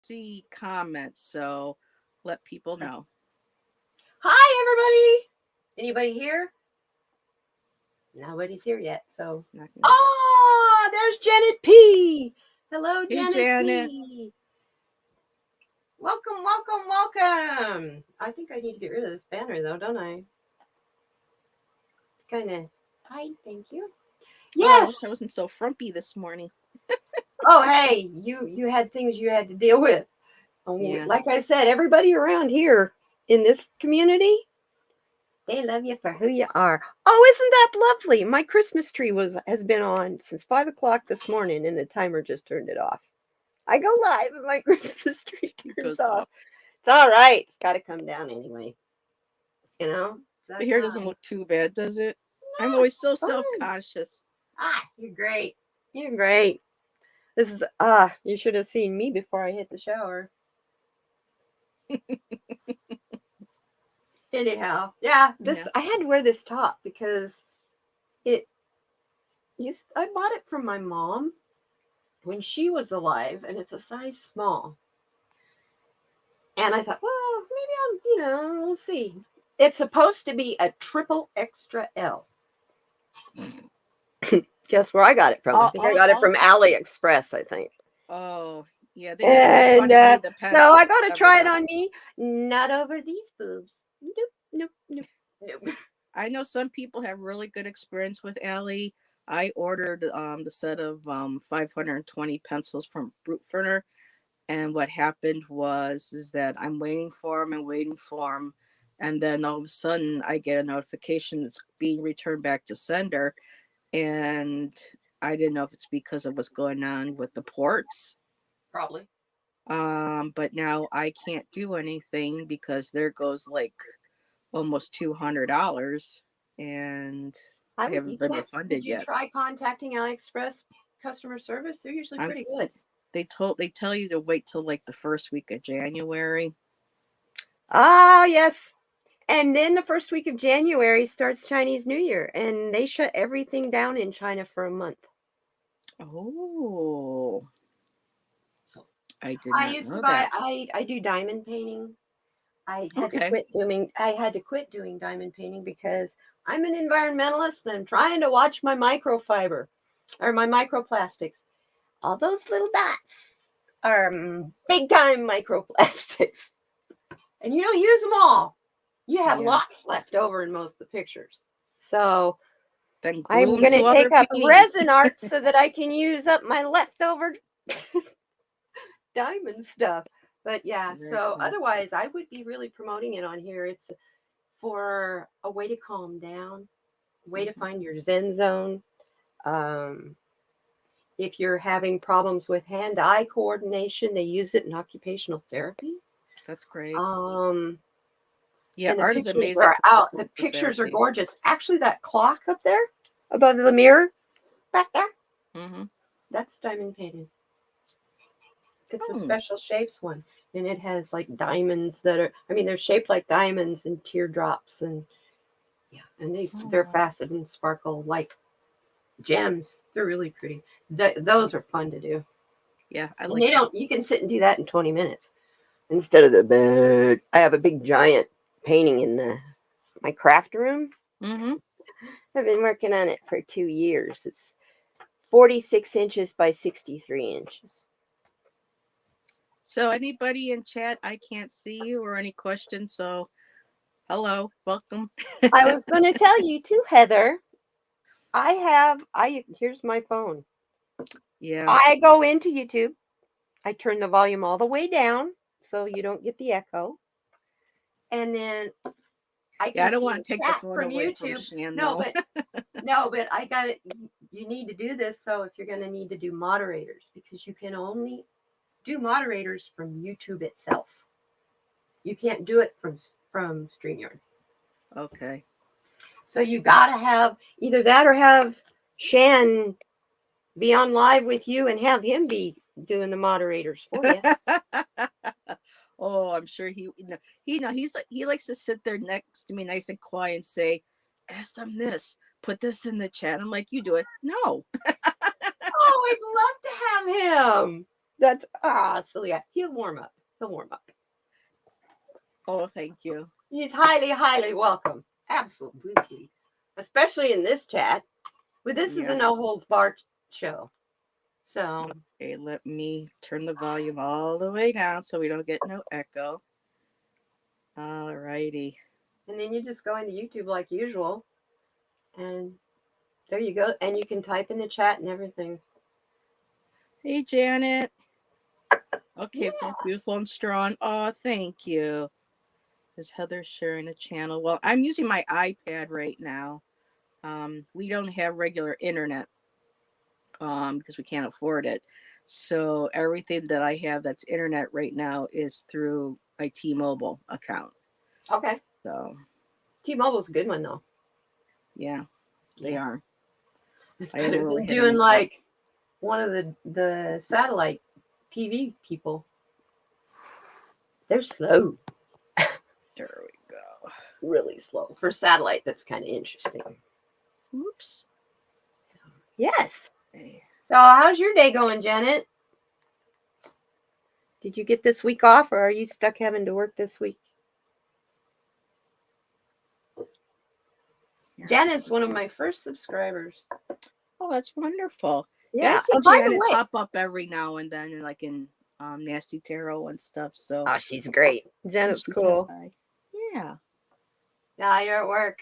see comments, so let people know. Hi, everybody. Anybody here? Nobody's here yet. So, Not gonna- there's Janet P. Hello, Hey, Janet Janet. P. Welcome, welcome, welcome. I think I need to get rid of this banner, though, don't I? Kind of hide. Thank you. Oh, I wish Yes. I wasn't so frumpy this morning. Oh, hey, you had things you had to deal with. Yeah. Like I said, everybody around here in this community, they love you for who you are. Oh, isn't that lovely? My Christmas tree has been on since 5 o'clock this morning, and the timer just turned it off. I go live, and my Christmas tree It turns goes off. off. It's all right. It's got to come down anyway. You know, The that hair doesn't time. look too bad, does it? I'm No, always it's so fun. self-conscious. You're great. You're great. This is you should have seen me before I hit the shower. Anyhow, yeah, Yeah. this I had to wear this top because it I bought it from my mom when she was alive, and it's a size small. And I thought, well, maybe we'll see. It's supposed to be a triple extra L. Guess where I got it from? I think I got it All from AliExpress, I think. Oh, yeah, they just And refunded me the so pencil, I got to whatever try it the. on me. Not over these boobs. Nope, nope, nope, nope. I know some people have really good experience with Allie. I ordered the set of 520 pencils from Brutferner, and what happened was is that I'm waiting for them and waiting for them, and then all of a sudden I get a notification it's being returned back to sender, and I didn't know if it's because of what's going on with the ports. Probably. But now I can't do anything because there goes like almost $200, and I You haven't been can't. Did refunded you yet. try contacting AliExpress customer service? They're usually I'm pretty good. they tell you to wait till like the first week of January. Yes. And then the first week of January starts Chinese New Year, and they shut everything down in China for a month. Oh, So I did I not used to know buy. that. I do diamond painting. Okay. I had to quit doing diamond painting because I'm an environmentalist and I'm trying to watch my microfiber or my microplastics. All those little dots are big time microplastics, and you don't use them all. You have Yeah. lots left over in most of the pictures. So Then glue I'm them going to to other take up paintings. resin art so that I can use up my leftover diamond stuff. But yeah, Very so cool. otherwise, I would be really promoting it on here. It's for a way to calm down, way to Hmm. find your Zen zone. Um, if you're having problems with hand-eye coordination, they use it in occupational therapy. That's great. Um, Yeah, and the art is pictures amazing are for out. The for pictures are therapy. gorgeous. Actually, that clock up there above the mirror back there, Hmm. that's diamond painted. It's a Oh, special shapes one, and it has like diamonds that are. I mean, they're shaped like diamonds and teardrops, and yeah, and they're oh, faceted and sparkle like gems. They're really pretty. Those are fun to do, yeah, I and like they that. don't. You can sit and do that in 20 minutes instead of the big. I have a big giant painting in my craft room. Hmm. I've been working on it for 2 years. It's 46 inches by 63 inches. So, anybody in chat, I can't see you or any questions. So, hello, welcome. I was going to tell you too, Heather. I here's my phone. Yeah, I go into YouTube. I turn the volume all the way down so you don't get the echo. And then I yeah. I can don't see want the to take the chat phone from away from YouTube. Shan No, though. but no, but I got it. You need to do this though if you're going to need to do moderators because you can only do moderators from YouTube itself. You can't do it from StreamYard. Okay. So you got to have either that or have Shan be on live with you and have him be doing the moderators for you. Oh, I'm sure he likes to sit there next to me, nice and quiet, and say, "Ask them this, put this in the chat." I'm like, "You do it." No. Oh, I'd love to have him. That's silly. He'll warm up. He'll warm up. Oh, thank you. He's highly, highly welcome. Absolutely. Especially in this chat. But this is Yeah. a no holds barred show. So Okay, let me turn the volume all the way down so we don't get no echo. All righty. and then you just go into YouTube like usual. And there you go. And you can type in the chat and everything. Hey, Janet. Okay, Yeah. beautiful and strong. Oh, thank you. Is Heather sharing a channel? Well, I'm using my iPad right now. We don't have regular internet because we can't afford it. So everything that I have that's internet right now is through my T-Mobile account. Okay. So T-Mobile's a good one though. yeah, they are. It's I haven't better really than had doing any like one of the satellite TV people. They're slow. There we go. Really slow. For satellite, that's kind of interesting. Oops. So, yes. Okay. So how's your day going, Janet? Did you get this week off or are you stuck having to work this week? Here. Janet's one of my first subscribers. Oh, that's wonderful. Yeah. I see And by the Janet way, pop up every now and then, like in Nasty Tarot and stuff. So oh, she's great. Janet's she says cool. hi. Yeah. Yeah, you're at work.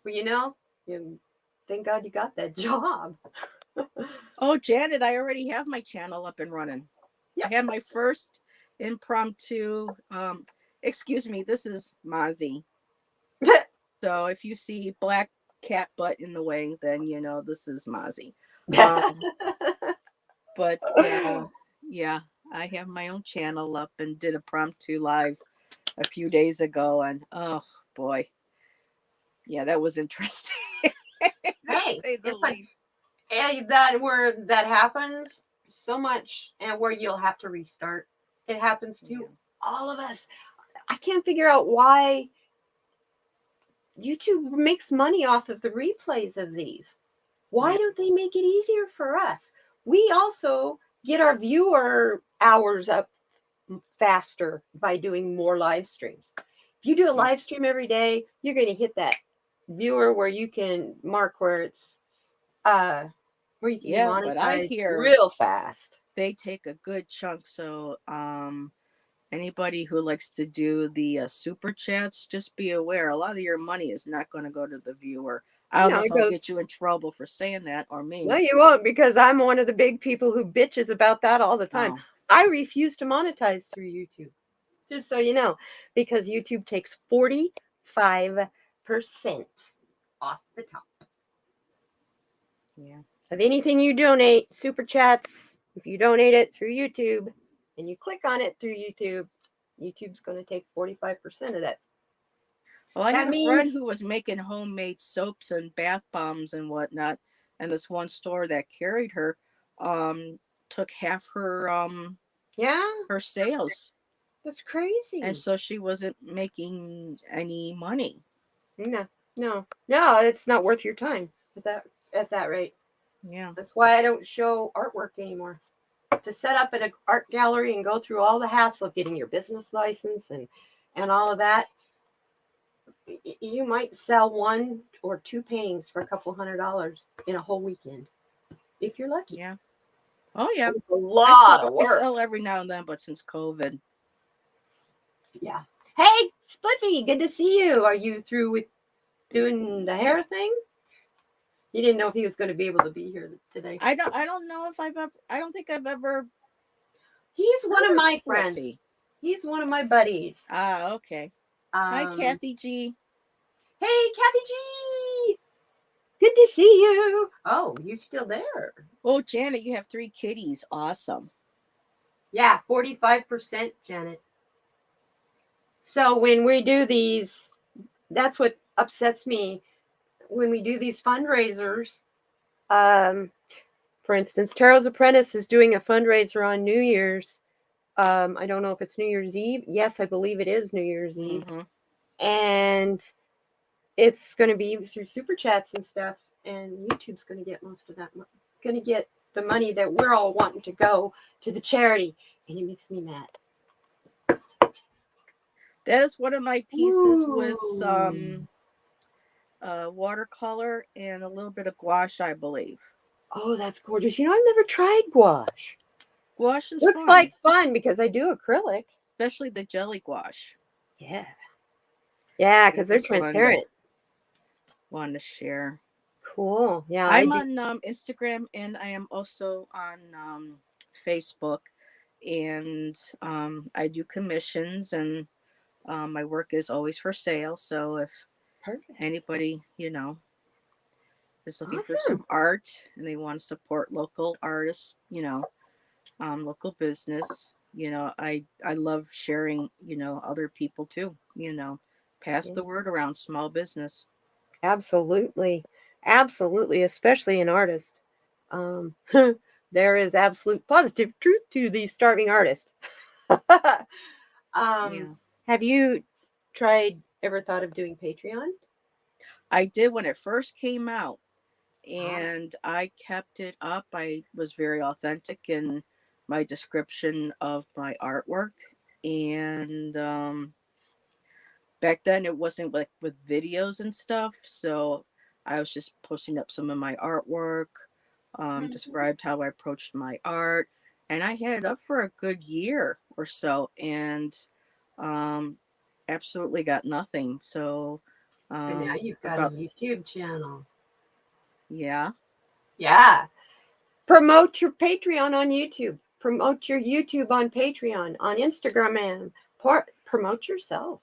Well, thank God you got that job. Oh, Janet, I already have my channel up and running. Yep. I had my first impromptu. Excuse me, this is Mozzie. So if you see black cat butt in the way, then you know this is Mozzie. But yeah, I have my own channel up and did a promptu live a few days ago, and oh boy, yeah, that was interesting. To Hey, say the it's fun. least. And that happens so much, and where you'll have to restart. It happens to Yeah. all of us. I can't figure out why YouTube makes money off of the replays of these. Why Yeah. don't they make it easier for us? We also get our viewer hours up faster by doing more live streams. If you do a live stream every day, you're going to hit that viewer where you can mark where it's where you can be Yeah, but I monetized hear real fast. they take a good chunk. So anybody who likes to do the super chats, just be aware a lot of your money is not going to go to the viewer. I don't know It if I'll goes, get you in trouble for saying that or no, me. you won't, because I'm one of the big people who bitches about that all the time. Oh. I refuse to monetize through YouTube, just so you know, because YouTube takes 45% off the top. Yeah. Of anything you donate, super chats, if you donate it through YouTube and you click on it through YouTube, YouTube's going to take 45% of that. Well, I That had a friend means, who was making homemade soaps and bath bombs and whatnot, and this one store that carried her took half yeah, her sales, that's crazy. and so she wasn't making any money. No, it's not worth your time at that rate. Yeah. That's why I don't show artwork anymore. To set up at an art gallery and go through all the hassle of getting your business license and all of that, you might sell one or two paintings for a couple $100 in a whole weekend, if you're lucky. Yeah. Oh yeah. It's a lot of I work. sell every now and then, but since COVID. Yeah. Hey, Spliffy, good to see you. Are you through with doing the hair thing? You didn't know if he was going to be able to be here today. I don't know if I don't think I've ever. He's one of my friends. Spliffy. He's one of my buddies. Ah, okay. Hi, Kathy G. Hey, Kathy G. Good to see you. Oh, you're still there. Oh, Janet, you have 3 kitties. Awesome. Yeah, 45%, Janet. So when we do these, that's what upsets me. When we do these fundraisers, for instance, Tarot's Apprentice is doing a fundraiser on New Year's. I don't know if it's New Year's Eve. Yes, I believe it is New Year's Eve. And it's going to be through super chats and stuff. And YouTube's going to get most of that. Going to get the money that we're all wanting to go to the charity, and it makes me mad. That is one of my pieces with Ooh. watercolor and a little bit of gouache, I believe. Oh, that's gorgeous. You know, I've never tried gouache. Gouache is Looks fun, like fun because I do acrylic. especially the jelly gouache. Yeah. Yeah, It because they're was fun to transparent. want to share. Cool. Yeah, I I'm do. on Instagram and I am also on Facebook, and I do commissions, and my work is always for sale. So if Perfect. anybody, is looking for Awesome. some art and they want to support local artists, local business, I love sharing, other people too, pass Yeah, the word around small business. absolutely. Absolutely, especially an artist. Um, there is absolute positive truth to the starving artist. um, Yeah. have you ever thought of doing Patreon? I did when it first came out, Ah, and I kept it up. I was very authentic in my description of my artwork. And back then it wasn't like with videos and stuff. So I was just posting up some of my artwork, mhm. described how I approached my art. And I had it up for a good year or so, and um, absolutely got nothing. So, And now you've got a about, YouTube channel. yeah. Yeah. Promote your Patreon on YouTube. Promote your YouTube on Patreon, on Instagram, and promote yourself.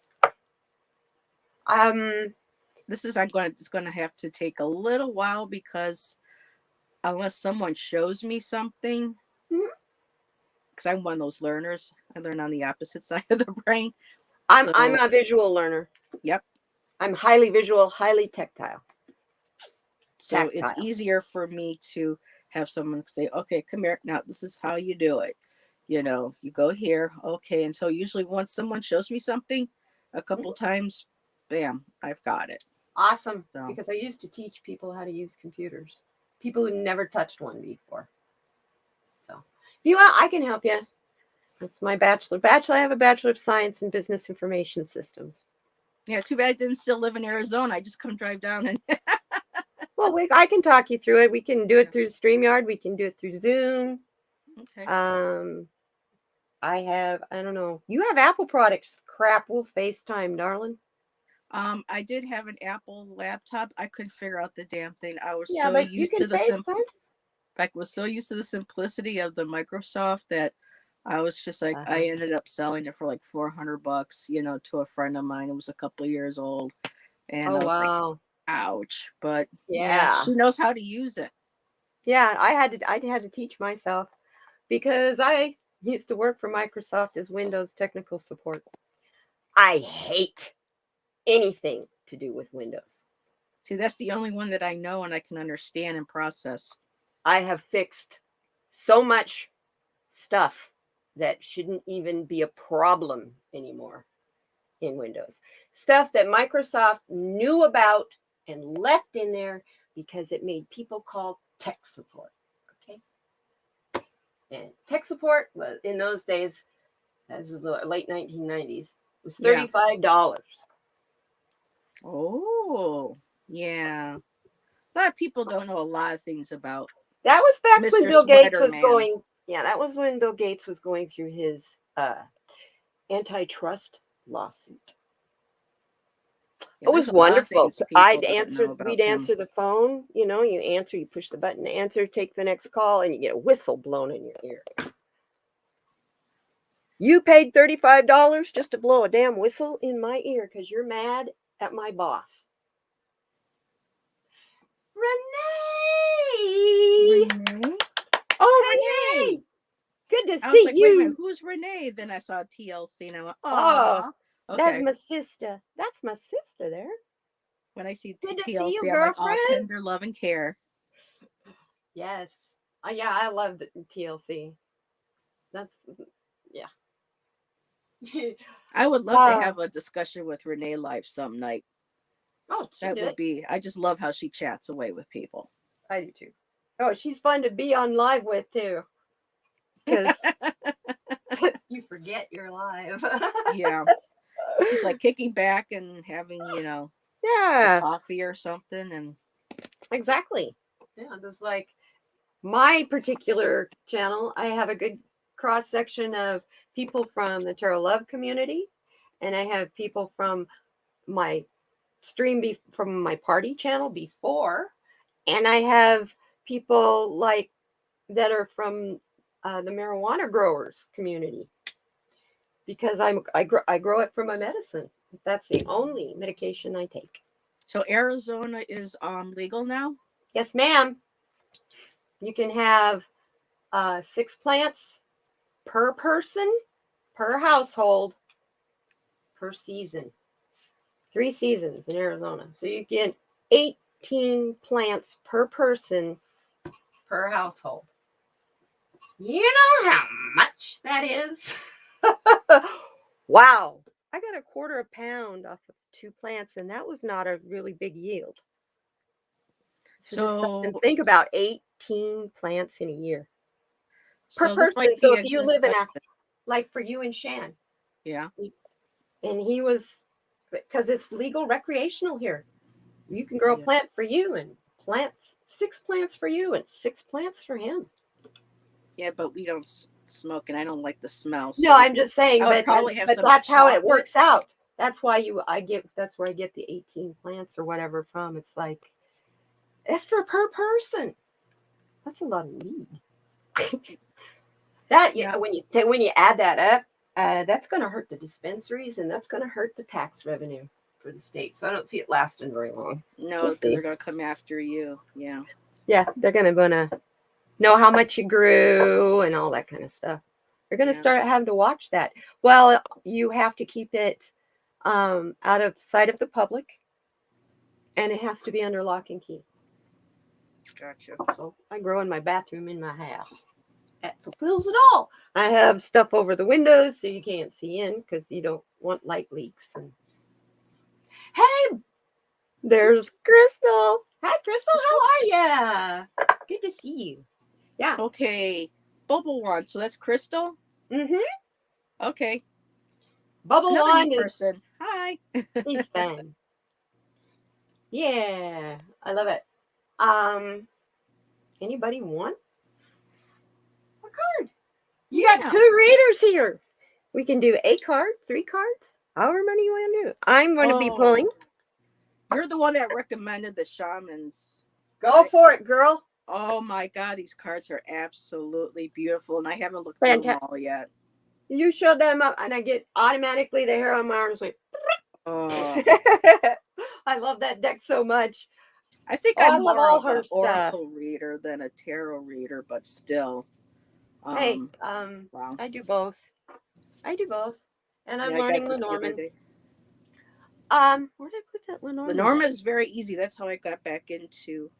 Um, This is I'm going to it's going to have to take a little while, because unless someone shows me something, mhm. because I'm one of those learners, I learn on the opposite side of the brain. I'm So, a visual learner. yep. I'm highly visual, highly tactile. So it's Tactile. easier for me to have someone say, "Okay, come here. Now this is how you do it." You go here, okay. And so usually once someone shows me something a couple Mhm. times, bam, I've got it. Awesome. So, Because I used to teach people how to use computers. People who never touched one before. So if you want, I can help you. That's my bachelor. I have a Bachelor of Science in Business Information Systems. yeah, too bad I didn't still live in Arizona. I just come drive down and Well, I can talk you through it. We can do it through StreamYard. We can do it through Zoom. okay. Um, I don't know. You have Apple products. Crap, we'll FaceTime, darling. I did have an Apple laptop. I couldn't figure out the damn thing. I was Yeah, so but you used can to FaceTime. was so used to the simplicity of the Microsoft that I was just like, Uh-huh. I ended up selling it for like $400, to a friend of mine. It was a couple of years old, and Oh, I was like, wow. ouch. But yeah, Yeah. she knows how to use it. Yeah, I had to teach myself because I used to work for Microsoft as Windows technical support. I hate anything to do with Windows. See, that's the only one that I know and I can understand and process. I have fixed so much stuff that shouldn't even be a problem anymore in Windows. Stuff that Microsoft knew about and left in there because it made people call tech support. Okay. And tech support was in those days, as was the late 1990s, was Yeah. $35. Oh, yeah. A lot of people don't know a lot of things about That was back when Mr. Bill Gates Sweater was Man. going, yeah, that was when Bill Gates was going through his antitrust lawsuit. Yeah, It was there's a lot of wonderful. things people don't know We'd about him. answer the phone, you answer, you push the button to answer, take the next call, and you get a whistle blown in your ear. You paid $35 just to blow a damn whistle in my ear because you're mad at my boss. Renee! Renee? Oh, Oh, Renee! Renee! Good to I was see like, wait a minute, you. who's Renee? Then I saw TLC and I went, Oh, aw. that's Okay. my sister. That's my sister there. When I see Good to see you, TLC, I'm like, all girlfriend. tender love and care. Yes. Yeah, I love the TLC. That's, yeah. I would love to uh, have a discussion with Renee live some night. oh, she That did would it. be, I just love how she chats away with people. I do too. Oh, she's fun to be on live with too, because you forget you're live. Yeah. She's like kicking back and having, a Yeah, coffee or something. And exactly. Yeah, there's like my particular channel. I have a good cross section of people from the Tarot Love community, and I have people from my from my party channel before, and I have people like that are from the marijuana growers community, because I grow it for my medicine. That's the only medication I take. so Arizona is legal now. Yes, ma'am. You can have 6 plants per person, per household, per season. 3 seasons in Arizona. So you get 18 plants per person, per household. You know how much that is? Wow. I got a quarter a pound off of 2 plants, and that was not a really big yield. So just stop and So, think about 18 plants in a year per so this person. might So be if a you live in a, discussion. like for you and Shan, Yeah. and he was, because it's legal recreational here. You can grow a Yeah. plant for you and plants, 6 plants for you and 6 plants for him. Yeah, but we don't smoke, and I don't like the smell. No, So I'm just saying, I would probably have but some that's how it chocolate. works out. That's why that's where I get the 18 plants or whatever from. It's like, it's for per person. That's a lot of weed. That Yeah. when you add that up, that's going to hurt the dispensaries, and that's going to hurt the tax revenue for the state. So I don't see it lasting very long. No, We'll because see. they're gonna come after you. Yeah. Yeah, they're going to know how much you grew and all that kind of stuff. They're going to Yeah. start having to watch that. Well, you have to keep it out of sight of the public, and it has to be under lock and key. Gotcha. So I grow in my bathroom in my house. That fulfills it all. I have stuff over the windows so you can't see in, because you don't want light leaks. And hey, there's Crystal. Hi, Crystal. How are you? Good to see you. Yeah. Okay. Bubble one. So that's Crystal. Mm-hmm. Okay. Bubble Another new One is person. Hi. he's fun. Yeah, I love it. Anybody want a card? You got Yeah. 2 readers here. We can do a card, 3 cards, however many you want to do. I'm going to be pulling. You're the one that recommended the shamans. Go for it, girl. Oh my God, these cards are absolutely beautiful, and I haven't looked through them Fantastic. all yet. You show them up, and I get automatically the hair on my arms. Like, Oh, I love that deck so much. I think Oh, I I'm love more all of her an stuff. oracle reader than a tarot reader, but still. Hey, Wow. I do both. And I'm Yeah, I got learning this the other Lenormand. day. Where did I put that Lenormand? Lenormand is very easy. That's how I got back into.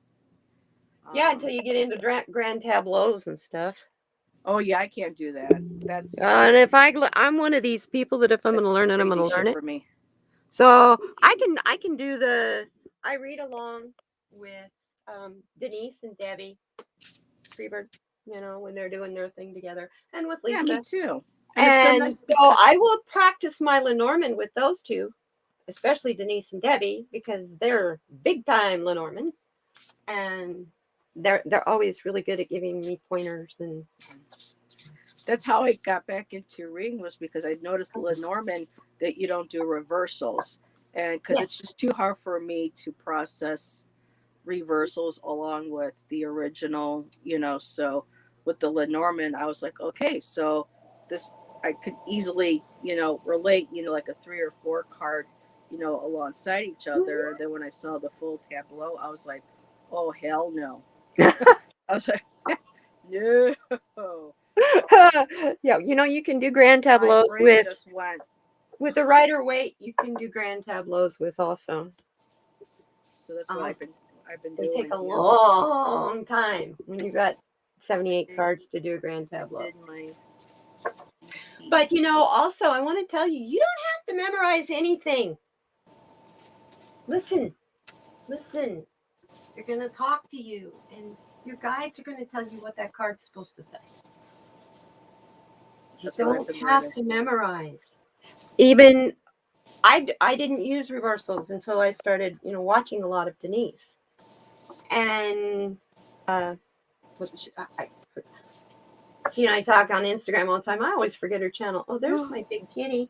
Yeah, until you get into grand tableaus and stuff. Oh yeah, I can't do that. That's And if I'm one of these people that if I'm going to learn it, I'm going crazy to learn shit it. for me. So I can do I read along with Denise and Debbie Freebird, when they're doing their thing together, and with Yeah, Lisa. me too. And it's so And nice so because I will practice my Lenormand with those two, especially Denise and Debbie, because they're big time Lenormand, and they're always really good at giving me pointers. And that's how I got back into reading, was because I noticed Lenormand that you don't do reversals, and because it's just too hard for me to process reversals along with the original, So with the Lenormand, I was like, okay, so this I could easily, relate, like a 3 or 4 card, alongside each other. And then when I saw the full tableau, I was like, oh hell no. I was like, no. yeah, you can do grand My tableaus brain just went. with the Rider Waite. You can do grand tableaus with also. So that's what I've been They doing. take a long time when you got 78 cards to do a grand tableau. Did my But also I want to tell you, you don't have to memorize anything. Listen. They're going to talk to you, and Your guides are going to tell you what that card's supposed to say. You That's what I've don't been have learning. to memorize. Even I didn't use reversals until I started, watching a lot of Denise. And she and I talk on Instagram all the time. I always forget her channel. Oh, there's my big kitty.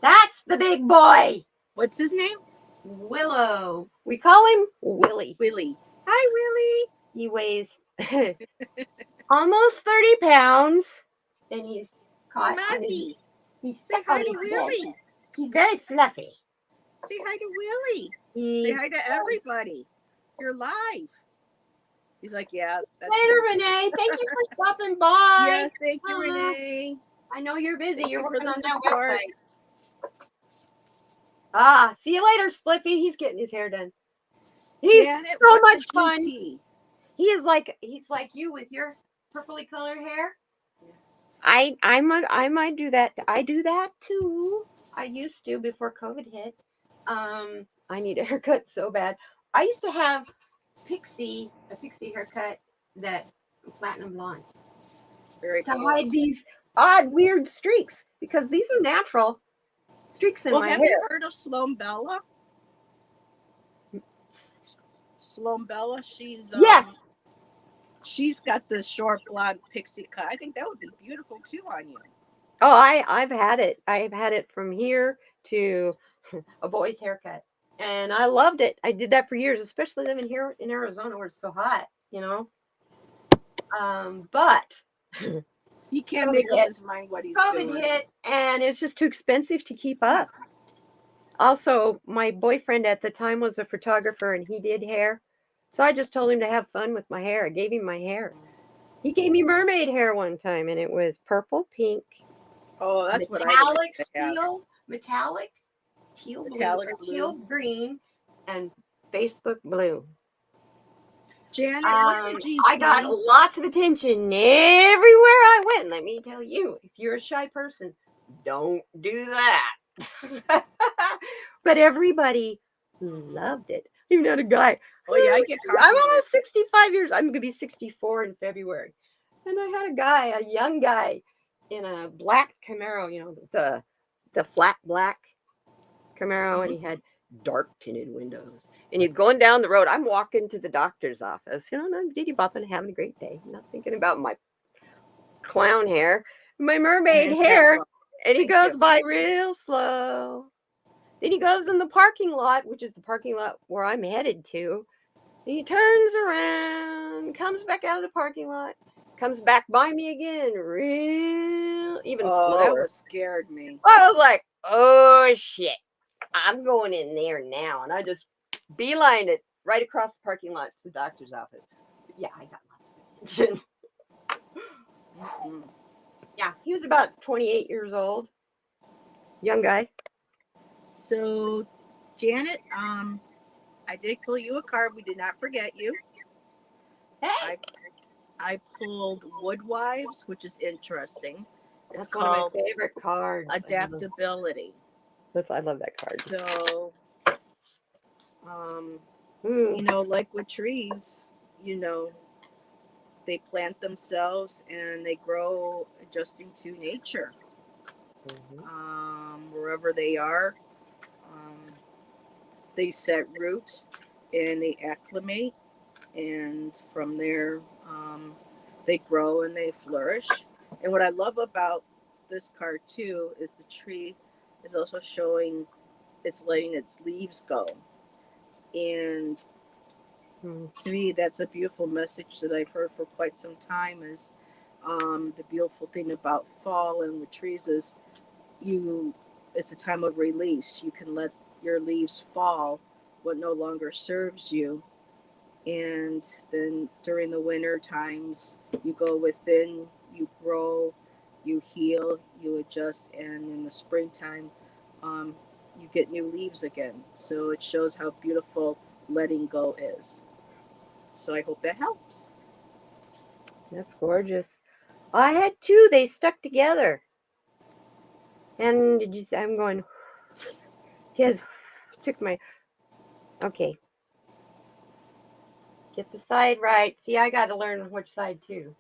That's the big boy. What's his name? Willow. We call him Willie. Willie. Hi, Willie. He weighs almost 30 pounds. And he's caught. Mazzy. He's Say stuck hi on to his bed. Willie. He's very fluffy. Say hi to Willie. Say hi to everybody. You're live. He's like, yeah. That's Later, Renee. Thank you for stopping by. Yes, thank you, Renee. I know you're busy. Thank You're you for working the on that support. website. See you later, Spliffy. He's getting his hair done. He's Janet, so much what's a fun. GT? He's like you with your purpley colored hair. I might do that. I do that too. I used to before COVID hit. I need a haircut so bad. I used to have a pixie haircut that platinum blonde. Very to cool. hide these odd, weird streaks because these are natural streaks in my have hair. you heard of Sloan Bella? Sloan Bella, she's Yes. She's got this short blonde pixie cut. I think that would be beautiful too on you. Oh, I've had it. I've had it from here to a boy's haircut. And I loved it. I did that for years, especially living here in Arizona where it's so hot, But he can't make up his mind what he's doing. COVID hit, and it's just too expensive to keep up. Also, my boyfriend at the time was a photographer, and he did hair. So I just told him to have fun with my hair. I gave him my hair. He gave me mermaid hair one time, and it was purple, pink. Oh, that's metallic what I steel, metallic teal blue, teal green, and Facebook blue. Janet, what's a GT? I got lots of attention everywhere I went. Let me tell you, if you're a shy person, don't do that. But everybody loved it. Even had a guy. Oh yeah, I get I'm almost 65 years. I'm gonna be 64 in February. And I had a guy, a young guy, in a black Camaro, the flat black Camaro, and he had dark tinted windows. And you're going down the road. I'm walking to the doctor's office, I'm diddy bopping, having a great day. I'm not thinking about my clown hair, my mermaid hair. And he goes by real slow. Then he goes in the parking lot, which is the parking lot where I'm headed to. And he turns around, comes back out of the parking lot, comes back by me again, even slower. That was scared me. I was like, oh shit, I'm going in there now. And I just beelined it right across the parking lot to the doctor's office. But yeah, I got lots of attention. Yeah, he was about 28 years old. Young guy. So, Janet, I did pull you a card. We did not forget you. Hey. I pulled Woodwives, which is interesting. That's one of my favorite cards. Adaptability. I love that card. So, like with trees, they plant themselves and they grow adjusting to nature. Wherever they are, they set roots and they acclimate, and from there they grow and they flourish. And what I love about this card too is the tree is also showing it's letting its leaves go. And to me, that's a beautiful message that I've heard for quite some time. Is the beautiful thing about fall and with trees is it's a time of release. You can let your leaves fall, what no longer serves you. And then during the winter times, you go within, you grow, you heal, you adjust, and in the springtime, you get new leaves again. So it shows how beautiful letting go is. So I hope that helps. That's gorgeous. I had two. They stuck together. And I'm going, yes, took my, okay. Get the side right. See, I got to learn which side too.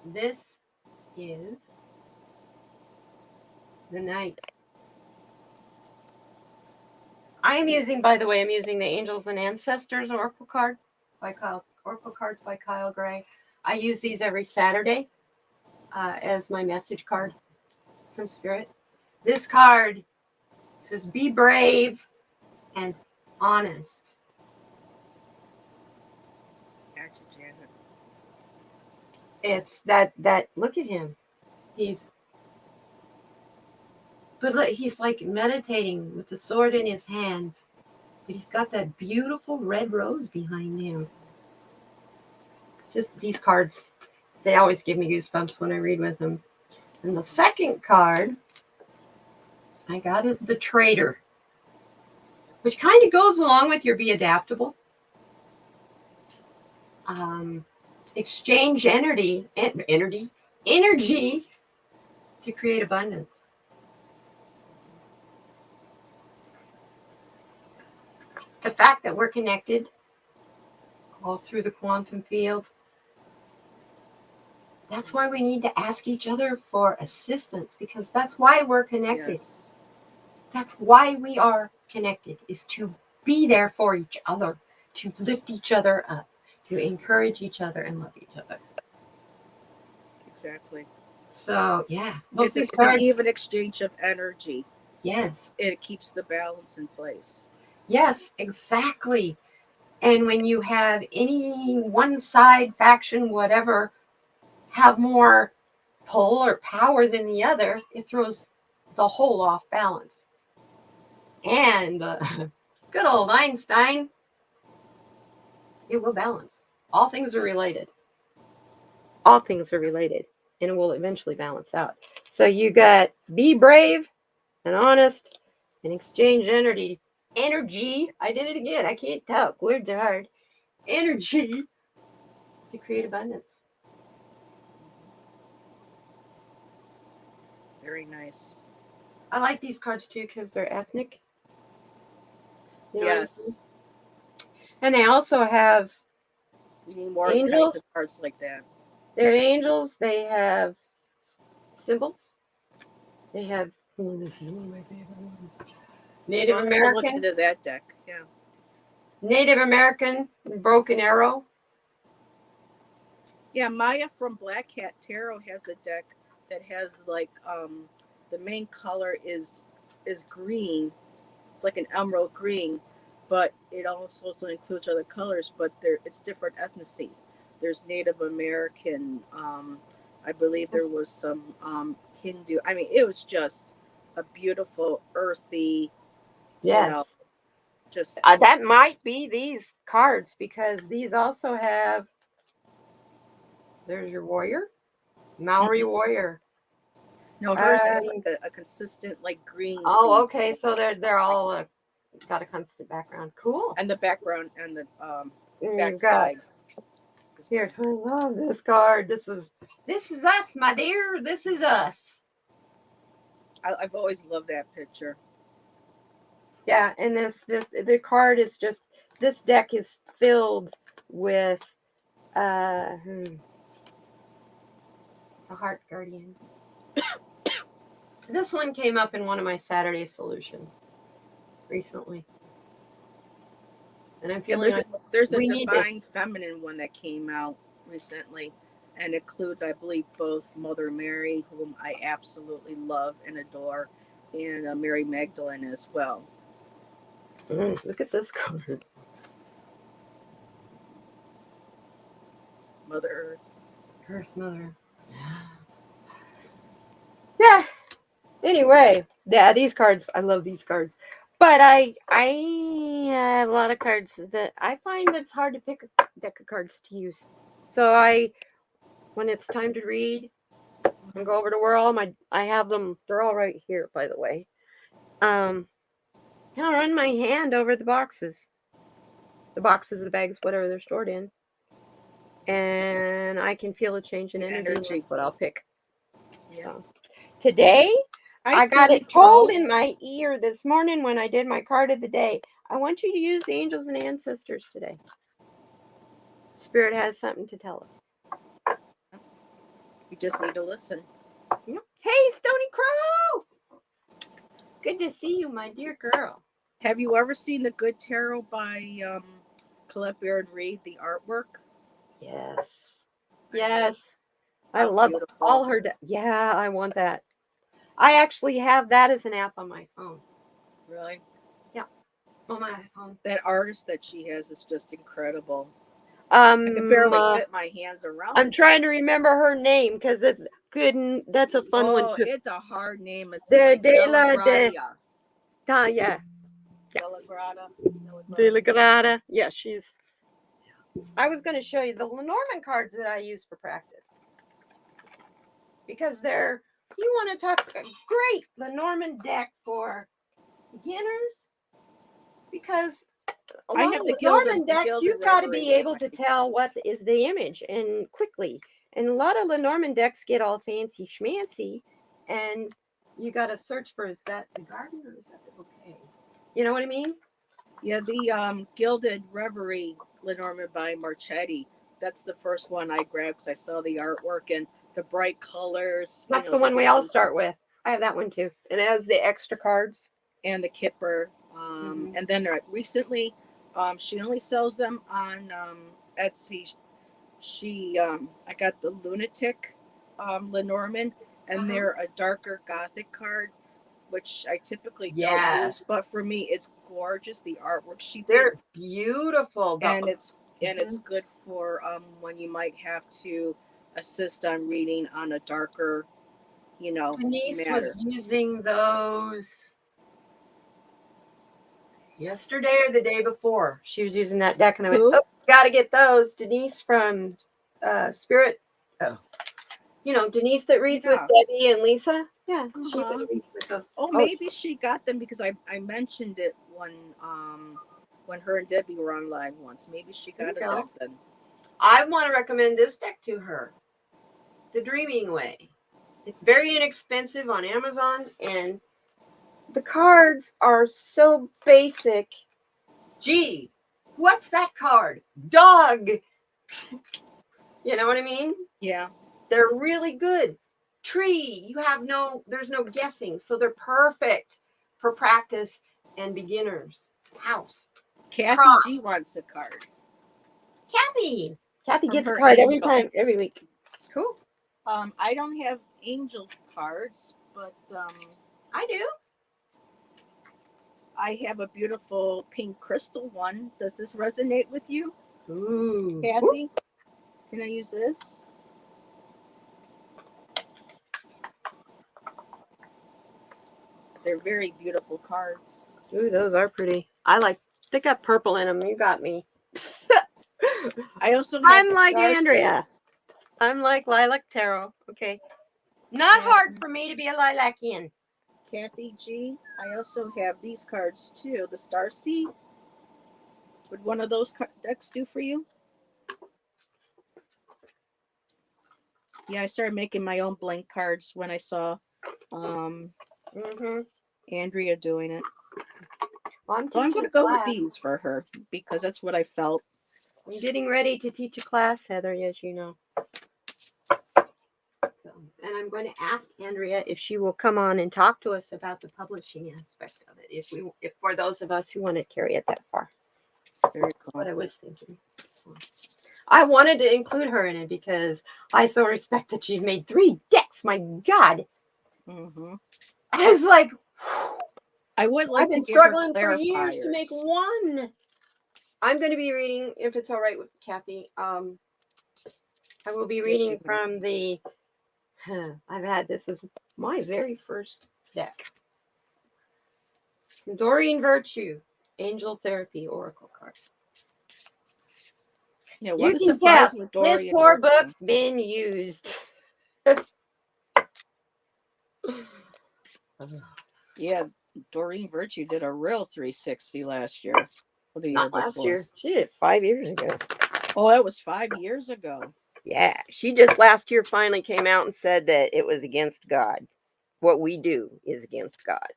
This is the Knight. I'm using, by the way, I'm using the Angels and Ancestors Oracle card by Kyle. Oracle cards by Kyle Gray. I use these every Saturday as my message card from Spirit. This card says, "Be brave and honest." Gotcha, Janet. It's that look at him. But look, he's like meditating with the sword in his hand. But he's got that beautiful red rose behind him. Just these cards, they always give me goosebumps when I read with them. And the second card I got is the Trader, which kind of goes along with your Be Adaptable. Exchange energy to create abundance. The fact that we're connected all through the quantum field, that's why we need to ask each other for assistance, because that's why we're connected. Yes. That's why we are connected, is to be there for each other, to lift each other up, to encourage each other and love each other. Exactly. So, yeah. It's an even exchange of energy. Yes. It keeps the balance in place. Yes, exactly. And when you have any one side, faction, whatever, have more pull or power than the other, it throws the whole off balance. And good old Einstein, it will balance. All things are related. All things are related, and it will eventually balance out. So you got be brave and honest and exchange energy. I did it again. I can't talk. Words are hard. Energy to create abundance. Very nice. I like these cards too because they're ethnic. You know Yes. And they also have We need more angels. kinds of cards like that. They're angels. They have symbols. They have. Oh, this is one of my favorite ones. Native American. Look into that deck. Yeah. Native American Broken Arrow. Yeah, Maya from Black Hat Tarot has a deck that has like the main color is green. It's like an emerald green, but it also includes other colors, but it's different ethnicities. There's Native American, I believe there was some Hindu. I mean, it was just a beautiful, earthy, Yes. you know, just that might be these cards because these also have. There's your warrior, Maori warrior. No, hers has like a consistent like green. Oh, okay. So they're all got a constant background. Cool. And the background and the back side. Here, I love this card. This is us, my dear. This is us. I've always loved that picture. Yeah, and the card is just, this deck is filled with the Heart Guardian. This one came up in one of my Saturday solutions recently. And I'm feeling there's a Divine Feminine one that came out recently, and includes, I believe, both Mother Mary, whom I absolutely love and adore, and Mary Magdalene as well. Look at this card. Mother Earth. Earth Mother. Yeah. Anyway, yeah, these cards, I love these cards. But I have a lot of cards that I find it's hard to pick a deck of cards to use. So when it's time to read and go over to where I have them, they're all right here, by the way. I'll run my hand over the boxes, the bags, whatever they're stored in. And I can feel a change in energy. That's what I'll pick. Yeah. So today, I got it told in my ear this morning when I did my card of the day. I want you to use the Angels and Ancestors today. Spirit has something to tell us. You just need to listen. Yep. Hey, Stony Crow! Good to see you, my dear girl. Have you ever seen The Good Tarot by Colette Baron Reed, the artwork? Yes. Yes. I How love beautiful. all her. Yeah, I want that. I actually have that as an app on my phone. Really? On my phone. That artist that she has is just incredible. I can barely fit my hands around I'm it. trying to remember her name because it couldn't. That's a fun one Oh, too. it's a hard name. It's De like la Della de. Gradia. Yeah. Della Grata. De la Grada. Yeah, she's. I was going to show you the Lenormand cards that I use for practice because they're. You want to talk a great Lenormand deck for beginners because a I lot have of the Lenormand Gilded decks you've got to Reverie be is able my to tell what is the image and quickly. And a lot of Lenormand decks get all fancy schmancy, and you got to search for, is that the garden or is that the bouquet? You know what I mean? Yeah, the Gilded Reverie Lenormand by Marchetti. That's the first one I grabbed because I saw the artwork and the bright colors. That's the one we all start with. I have that one too, and it has the extra cards and the Kipper. And then recently, she only sells them on Etsy. I got the Lunatic Lenormand, and they're a darker Gothic card, which I typically don't use. But for me, it's gorgeous. The artwork she did. They're beautiful, and it's good for when you might have to assist on reading on a darker, Denise matter. was using those yesterday or the day before. She was using that deck, and I went, "Oh, got to get those." Denise from Spirit. Oh, Denise that reads with Debbie and Lisa. Yeah, she was reading with those. Oh, maybe she got them because I mentioned it when her and Debbie were on live once. Maybe she got a deck then. I want to recommend this deck to her, The Dreaming Way. It's very inexpensive on Amazon, and the cards are so basic. Gee, what's that card? Dog. You know what I mean? Yeah. They're really good. Tree, there's no guessing. So they're perfect for practice and beginners. House. Kathy G wants a card. Kathy gets a card every week. Cool. I don't have angel cards, but I do. I have a beautiful pink crystal one. Does this resonate with you? Ooh. Kathy? Can I use this? They're very beautiful cards. Ooh, those are pretty. They got purple in them. You got me. I also have I'm like Andrea. Seeds. I'm like Lilac Tarot. Okay. Not hard for me to be a lilacian. Kathy G. I also have these cards too. The Star Seed. Would one of those decks do for you? Yeah, I started making my own blank cards when I saw Andrea doing it. Well, I'm going to go with these for her because that's what I felt. I'm getting ready to teach a class, Heather, as you know. And I'm going to ask Andrea if she will come on and talk to us about the publishing aspect of it. If for those of us who want to carry it that far. Very cool. That's what I was thinking. So, I wanted to include her in it because I so respect that she's made 3 decks. My God. I was like, I would like I've been struggling for years to make one. I'm going to be reading, if it's all right with Kathy. I will be reading from the. I've had this as my very first deck. Doreen Virtue, Angel Therapy Oracle card. Yeah, what you can tell this poor book's been used. Yeah, Doreen Virtue did a real 360 last year. Not last year. She did it 5 years ago. Oh, that was 5 years ago. Yeah, she just last year finally came out and said that it was against God. What we do is against God.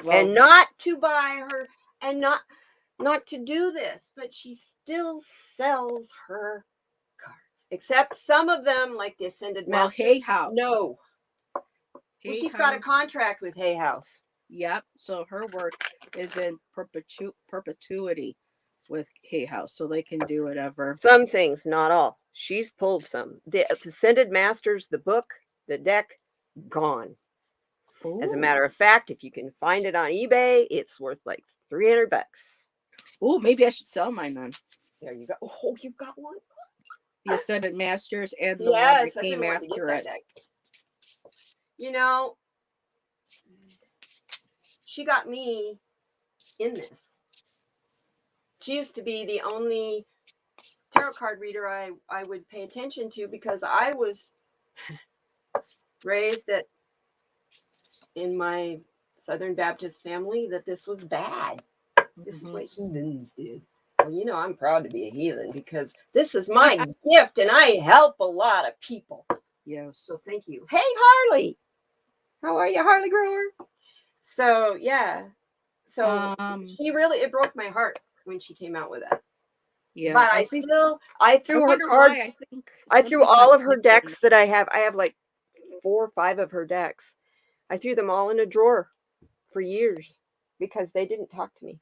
Well, and not to buy her, and not, not to do this, but she still sells her cards. Except some of them, like the Ascended Well, Masters. Hay House. No. Well, Hay she's got a House. contract with Hay House. Yep. So her work is in perpetuity with Hay House, so they can do whatever. Some things, not all. She's pulled some. The Ascended Masters, the book, the deck, gone. As a matter of fact, if you can find it on eBay, it's worth like $300. Oh, maybe I should sell mine then. There you go. Oh, you've got one. The Ascended Masters and the one Yes, that I've been came wanting to get after that it. deck. You know, she got me in this. She used to be the only tarot card reader I would pay attention to because I was raised that in my Southern Baptist family that this was bad. This is what heathens did. Well, you know, I'm proud to be a heathen because this is my gift and I help a lot of people. Yes. So thank you. Hey, Harley. How are you, Harley Grower? So, yeah. So she really, it broke my heart when she came out with that. Yeah. But I threw her cards. I threw all of her decks that I have. I have like 4 or 5 of her decks. I threw them all in a drawer for years because they didn't talk to me.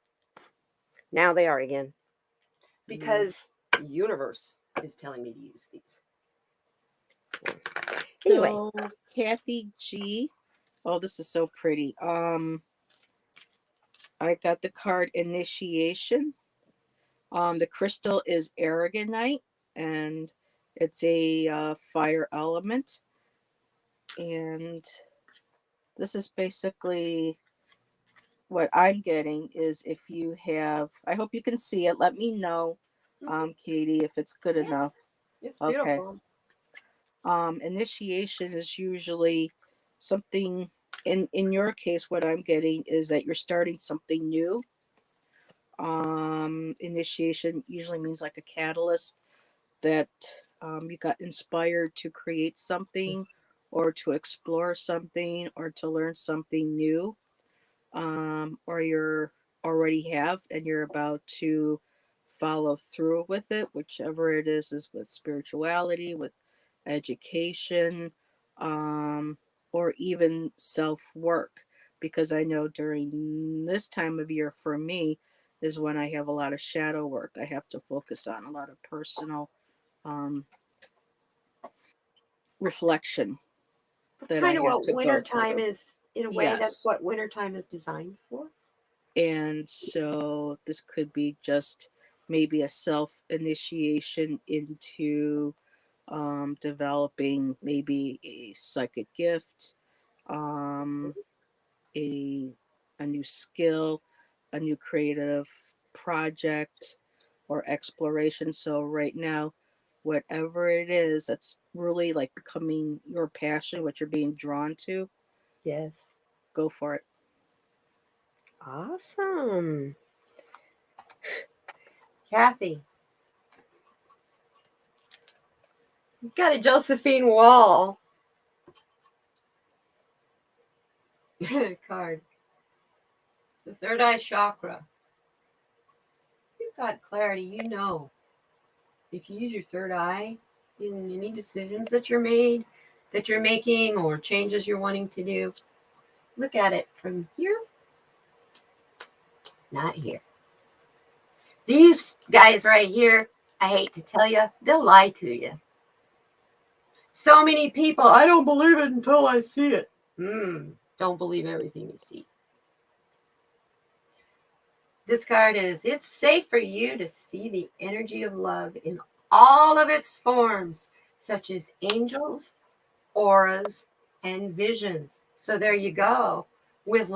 Now they are again. Because the universe is telling me to use these. Anyway. So, Kathy G. Oh, this is so pretty. I got the card Initiation. The crystal is Aragonite, and it's a fire element. And this is basically what I'm getting is if you have, I hope you can see it. Let me know, Katie, if it's good enough. It's beautiful. Initiation is usually something, in your case, what I'm getting is that you're starting something new. Initiation usually means like a catalyst that you got inspired to create something or to explore something or to learn something new, or you're already have and you're about to follow through with it, whichever it is with spirituality, with education, or even self work. Because I know during this time of year for me is when I have a lot of shadow work. I have to focus on a lot of personal reflection. That's kind of what wintertime is, in a way. Yes. That's what wintertime is designed for. And so this could be just maybe a self initiation into developing maybe a psychic gift, a new skill, a new creative project or exploration. So right now, whatever it is that's really like becoming your passion, what you're being drawn to, yes, go for it. Awesome. Kathy, you've got a Josephine Wall card. It's the third eye chakra. You've got clarity. You know, if you use your third eye in any decisions that you're making, or changes you're wanting to do, look at it from here, not here. These guys right here, I hate to tell you, they'll lie to you. So many people, I don't believe it until I see it. Don't believe everything you see. This card is, it's safe for you to see the energy of love in all of its forms, such as angels, auras, and visions. So there you go, with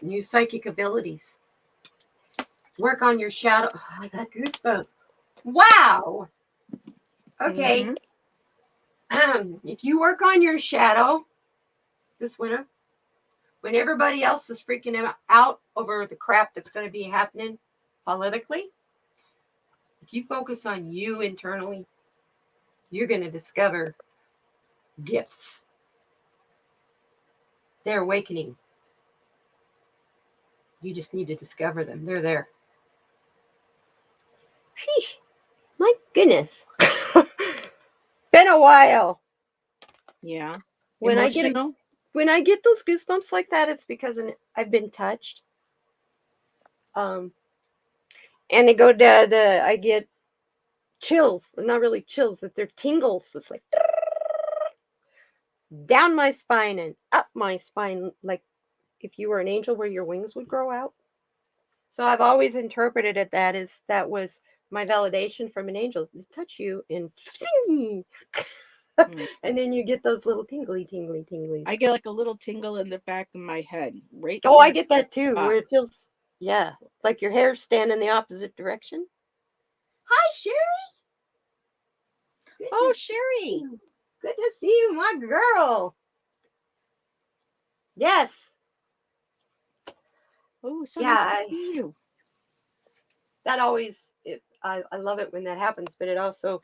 new psychic abilities. Work on your shadow. Oh, I got goosebumps. Wow. Okay. If you work on your shadow this winter, when everybody else is freaking out over the crap that's going to be happening politically, if you focus on you internally, you're going to discover gifts. They're awakening. You just need to discover them. They're there. Sheesh, my goodness. Been a while. Yeah. When Emotional? I get those goosebumps like that, it's because I've been touched. And they go to I get chills, not really chills, that they're tingles. It's like down my spine and up my spine, like if you were an angel where your wings would grow out. So I've always interpreted it that as that was my validation from an angel to touch you and Mm. and then you get those little tingly. I get like a little tingle in the back of my head, right Oh, I there. get that too, Ah. where it feels, yeah, it's like your hair's standing the opposite direction. Hi, Sherry. Good Oh, to see Sherry. you. Good to see you, my girl. Yes. Oh, so Yeah, nice to see you. that always, I love it when that happens, but it also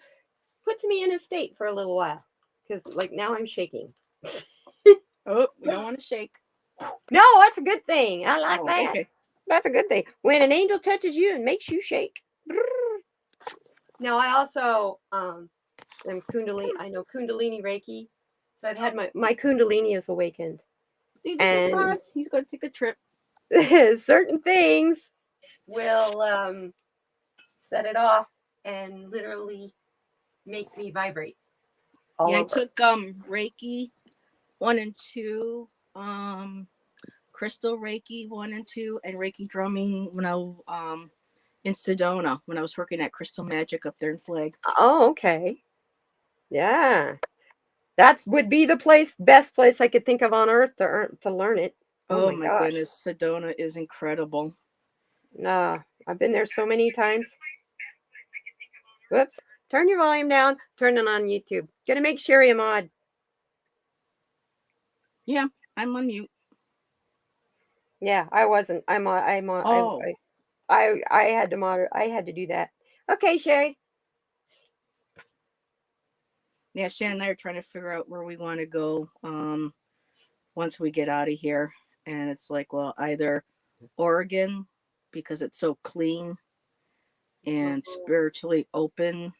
puts me in a state for a little while because, like, now I'm shaking. Oh, we don't want to shake. No, that's a good thing. I like Oh, that. okay. That's a good thing. When an angel touches you and makes you shake. Now, I also am Kundalini. I know Kundalini Reiki. So I've had my Kundalini is awakened. See, this is And Ross. He's going to take a trip. certain things will set it off and literally make me vibrate all Yeah, I over. took Reiki 1 and 2, Crystal Reiki 1 and 2, and Reiki drumming when I in Sedona when I was working at Crystal Magic up there in Flag. Oh, okay. Yeah. That would be the best place I could think of on earth to learn it. Oh My my gosh. goodness, Sedona is incredible. Nah, I've been there so many times. Whoops. Turn your volume down. Turn it on YouTube. Gonna make Sherry a mod. Yeah, I'm on mute. Yeah, I wasn't. Oh, I had to mod. I had to do that. Okay, Sherry. yeah, Shannon and I are trying to figure out where we want to go once we get out of here. And it's like, well, either Oregon because it's so clean and spiritually open,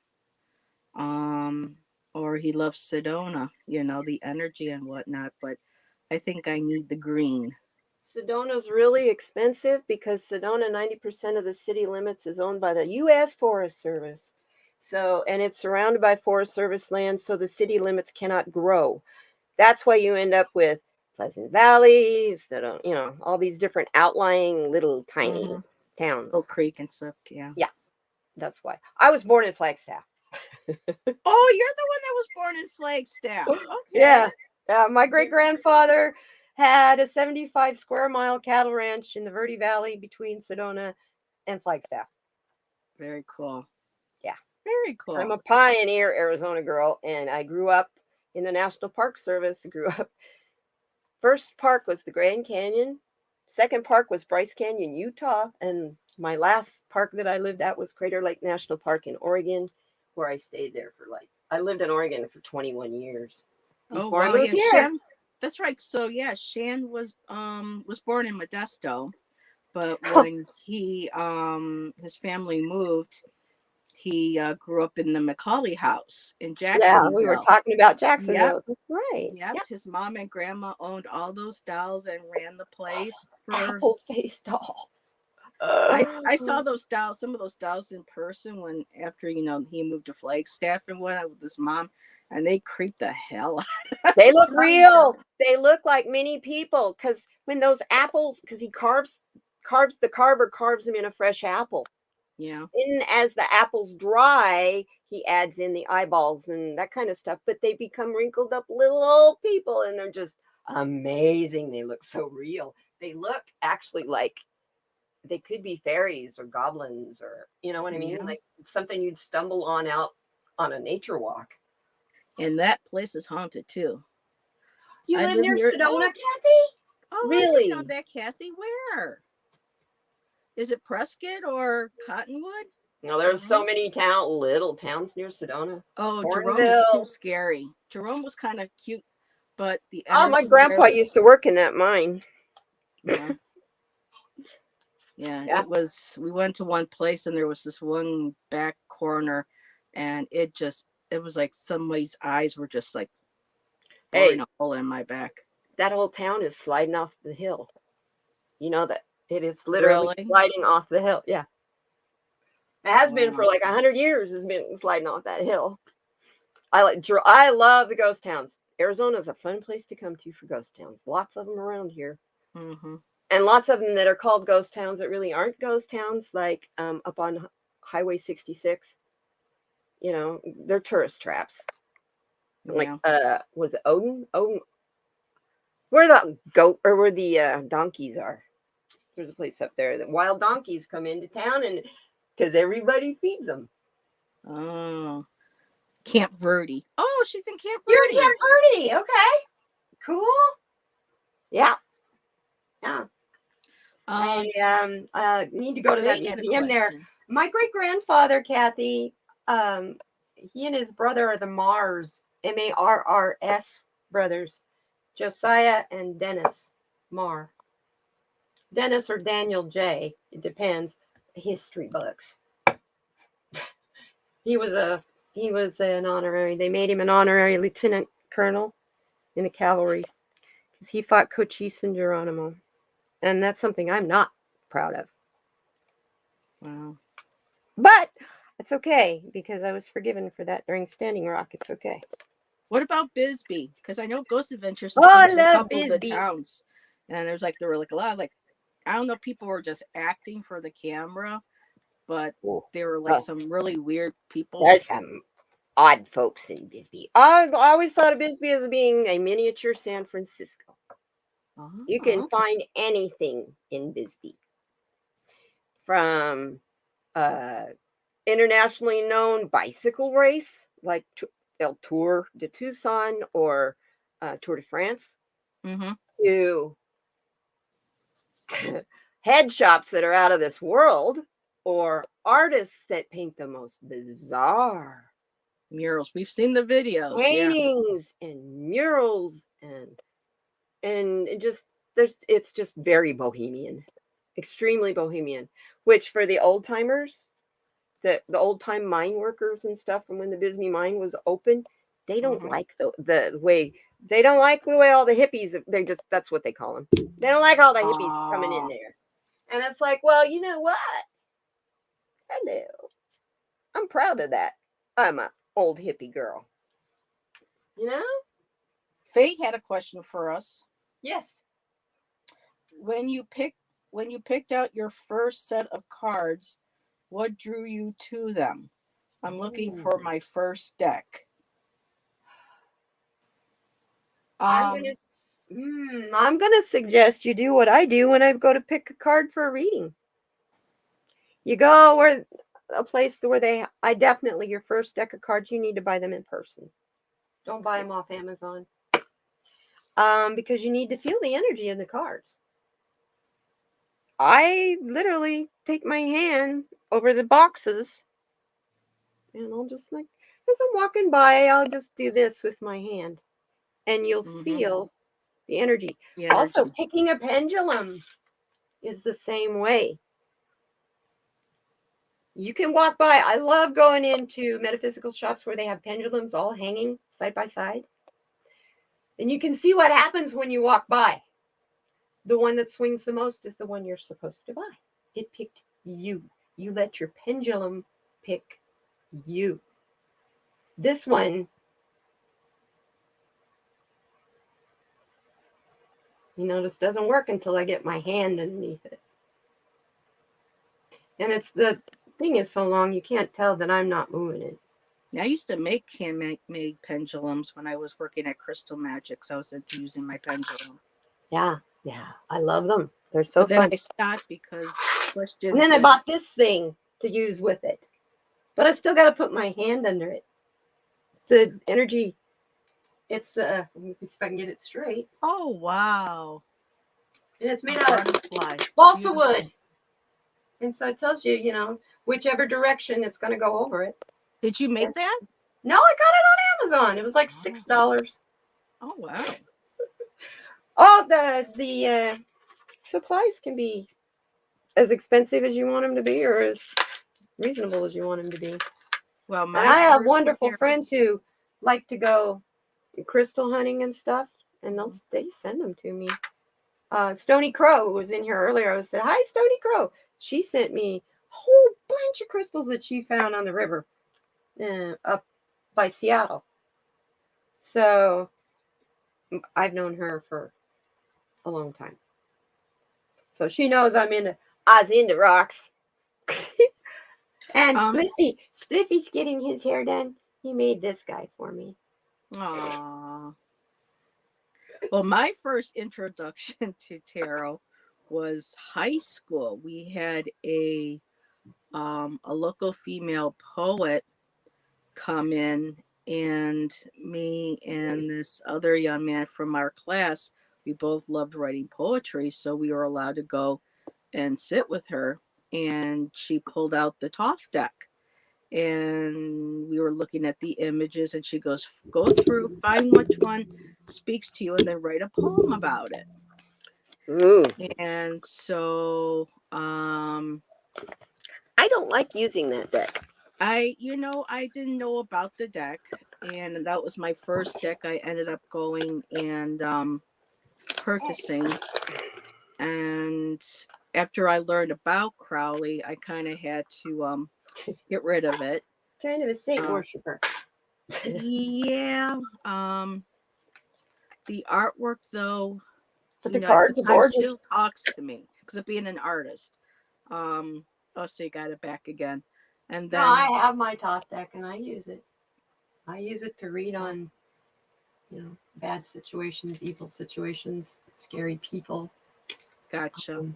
or he loves Sedona, the energy and whatnot. But I think I need the green. Sedona's really expensive because Sedona, 90% of the city limits is owned by the U.S. Forest Service. So, and it's surrounded by Forest Service land, so the city limits cannot grow. That's why you end up with Pleasant Valley, Sedona, all these different outlying little tiny towns. Oak Creek and stuff. Yeah. Yeah, that's why. I was born in Flagstaff. Oh, you're the one that was born in Flagstaff. Okay. Yeah. My great grandfather had a 75 square mile cattle ranch in the Verde Valley between Sedona and Flagstaff. Very cool. Yeah. Very cool. I'm a pioneer Arizona girl, and I grew up in the National Park Service. First park was the Grand Canyon. Second park was Bryce Canyon, Utah. And my last park that I lived at was Crater Lake National Park in Oregon, where I stayed there I lived in Oregon for 21 years. Before I moved here. Shan, that's right. So yeah, Shan was born in Modesto, but when he his family moved, he grew up in the McCauley house in Jacksonville. Yeah, we were talking about Jacksonville. Yep. That's right. Yep. His mom and grandma owned all those dolls and ran the place for Apple face dolls. I saw those dolls, some of those dolls in person after he moved to Flagstaff and went out with his mom, and they creeped the hell out. They look real. They look like mini people because when those apples, because he the carver carves them in a fresh apple. Yeah. And as the apples dry, he adds in the eyeballs and that kind of stuff. But they become wrinkled up little old people, and they're just amazing. They look so real. They look actually like they could be fairies or goblins, or you know what I mean? Like something you'd stumble on out on a nature walk. And that place is haunted too. You live near Sedona, Kathy? Oh, really? I know that, Kathy. Where? Is it Prescott or Cottonwood? No, there's so many little towns near Sedona. Oh, Jerome is too scary. Jerome was kind of cute, but the my grandpa used to work in that mine. Yeah. Yeah, Yeah. it was. We went to one place and there was this one back corner, and it was like somebody's eyes were just like boring Hey, a hole in my back. that whole town is sliding off the hill. You know that it is literally Really? sliding off the hill. Yeah. It has been for Wow. like 100 years. Has been sliding off that hill. I love the ghost towns. Arizona is a fun place to come to for ghost towns. Lots of them around here, Mm-hmm. and lots of them that are called ghost towns that really aren't ghost towns. Like up on Highway 66, they're tourist traps. Like Yeah. was it Odin? Odin, where the goat or where the donkeys are. There's a place up there that wild donkeys come into town, and because everybody feeds them. Oh, Camp Verde. Oh, she's in Camp You're in Verde. Camp Verde. Okay. Cool. Yeah. Yeah. Um, I need to go to that Faye had a museum there. question. My great grandfather, Kathy, he and his brother are the Mars, Marrs brothers, Josiah and Dennis Marr. Dennis or Daniel J. It depends. History books. He was an honorary. They made him an honorary lieutenant colonel in the cavalry because he fought Cochise and Geronimo, and that's something I'm not proud of. Wow. But it's okay because I was forgiven for that during Standing Rock. It's okay. What about Bisbee? Because I know Ghost Adventures has Oh, been I to a love couple of the Bisbee. towns, and there were like a lot of like, I don't know, people were just acting for the camera, but there were like Oh, some really weird people. there's some odd folks in Bisbee. I always thought of Bisbee as being a miniature San Francisco. You can Oh, find anything in Bisbee, from uh, internationally known bicycle race like El Tour de Tucson or Tour de France mm-hmm. to head shops that are out of this world or artists that paint the most bizarre Murals. We've seen the videos. Yeah. paintings and murals and it just it's just very bohemian, extremely bohemian, which for the old timers, the old time mine workers and stuff from when the Bisbee mine was open, they don't Mm-hmm. like the way they don't like the way all the hippies, they just, that's what they call them. They don't like all the hippies coming in there. And it's like, well, you know what? Hello. I'm proud of that. I'm an old hippie girl. You know? Faye had a question for us. Yes. When you picked out your first set of cards, what drew you to them? I'm looking for Ooh. my first deck. I'm gonna I'm gonna suggest you do what I do when I go to pick a card for a reading. You go where a place where I definitely, your first deck of cards, you need to buy them in person. Don't buy them off Amazon. Because you need to feel the energy of the cards. I literally take my hand over the boxes and I'll just like, as I'm walking by, I'll just do this with my hand and you'll Mm-hmm. feel the energy. The Also, energy. picking a pendulum is the same way. You can walk by. I love going into metaphysical shops where they have pendulums all hanging side by side. And you can see what happens when you walk by. The one that swings the most is the one you're supposed to buy. It picked you. You let your pendulum pick you. This one, you notice, doesn't work until I get my hand underneath it. And it's the thing is so long, you can't tell that I'm not moving it. I used to make handmade pendulums when I was working at Crystal Magics. I was into using my pendulum. Yeah, I love them. They're so But then fun. I stopped because And questions then I that bought this thing to use with it. But I still got to put my hand under it. The energy, it's, let me see if I can get it straight. oh wow. And it's made A out of butterfly. balsa Beautiful. wood. And so it tells you, whichever direction it's going to go over it. Did you make that? No, I got it on Amazon. It was like $6. Oh wow. Oh, the supplies can be as expensive as you want them to be, or as reasonable as you want them to be. Well, And my I have first wonderful Tarot, friends who like to go crystal hunting and stuff, and Mhm. they send them to me. Stony Crow, who was in here earlier, I said, "Hi, Stony Crow." She sent me a whole bunch of crystals that she found on the river up by Seattle. So I've known her for a long time. So she knows I was into rocks. And um, Spliffy's getting his hair done. He made this guy for me. aw. Well, my first introduction to tarot was high school. We had a local female poet come in, and me and this other young man from our class, we both loved writing poetry, so we were allowed to go and sit with her, and she pulled out the Thoth deck, and we were looking at the images, and she goes, go through, find which one speaks to you, and then write a poem about it. Ooh. And so I don't like using that deck. I didn't know about the deck, and that was my first deck I ended up going and purchasing. And after I learned about Crowley, I kind of had to get rid of it. Kind of a saint Uh, worshiper. yeah. The artwork, though, But the at the cards are time gorgeous. still talks to me because of being an artist. Oh, so you got it back again. And No, I then, have my Thoth deck and I use it. I use it to read on, bad situations, evil situations, scary people. gotcha. Um,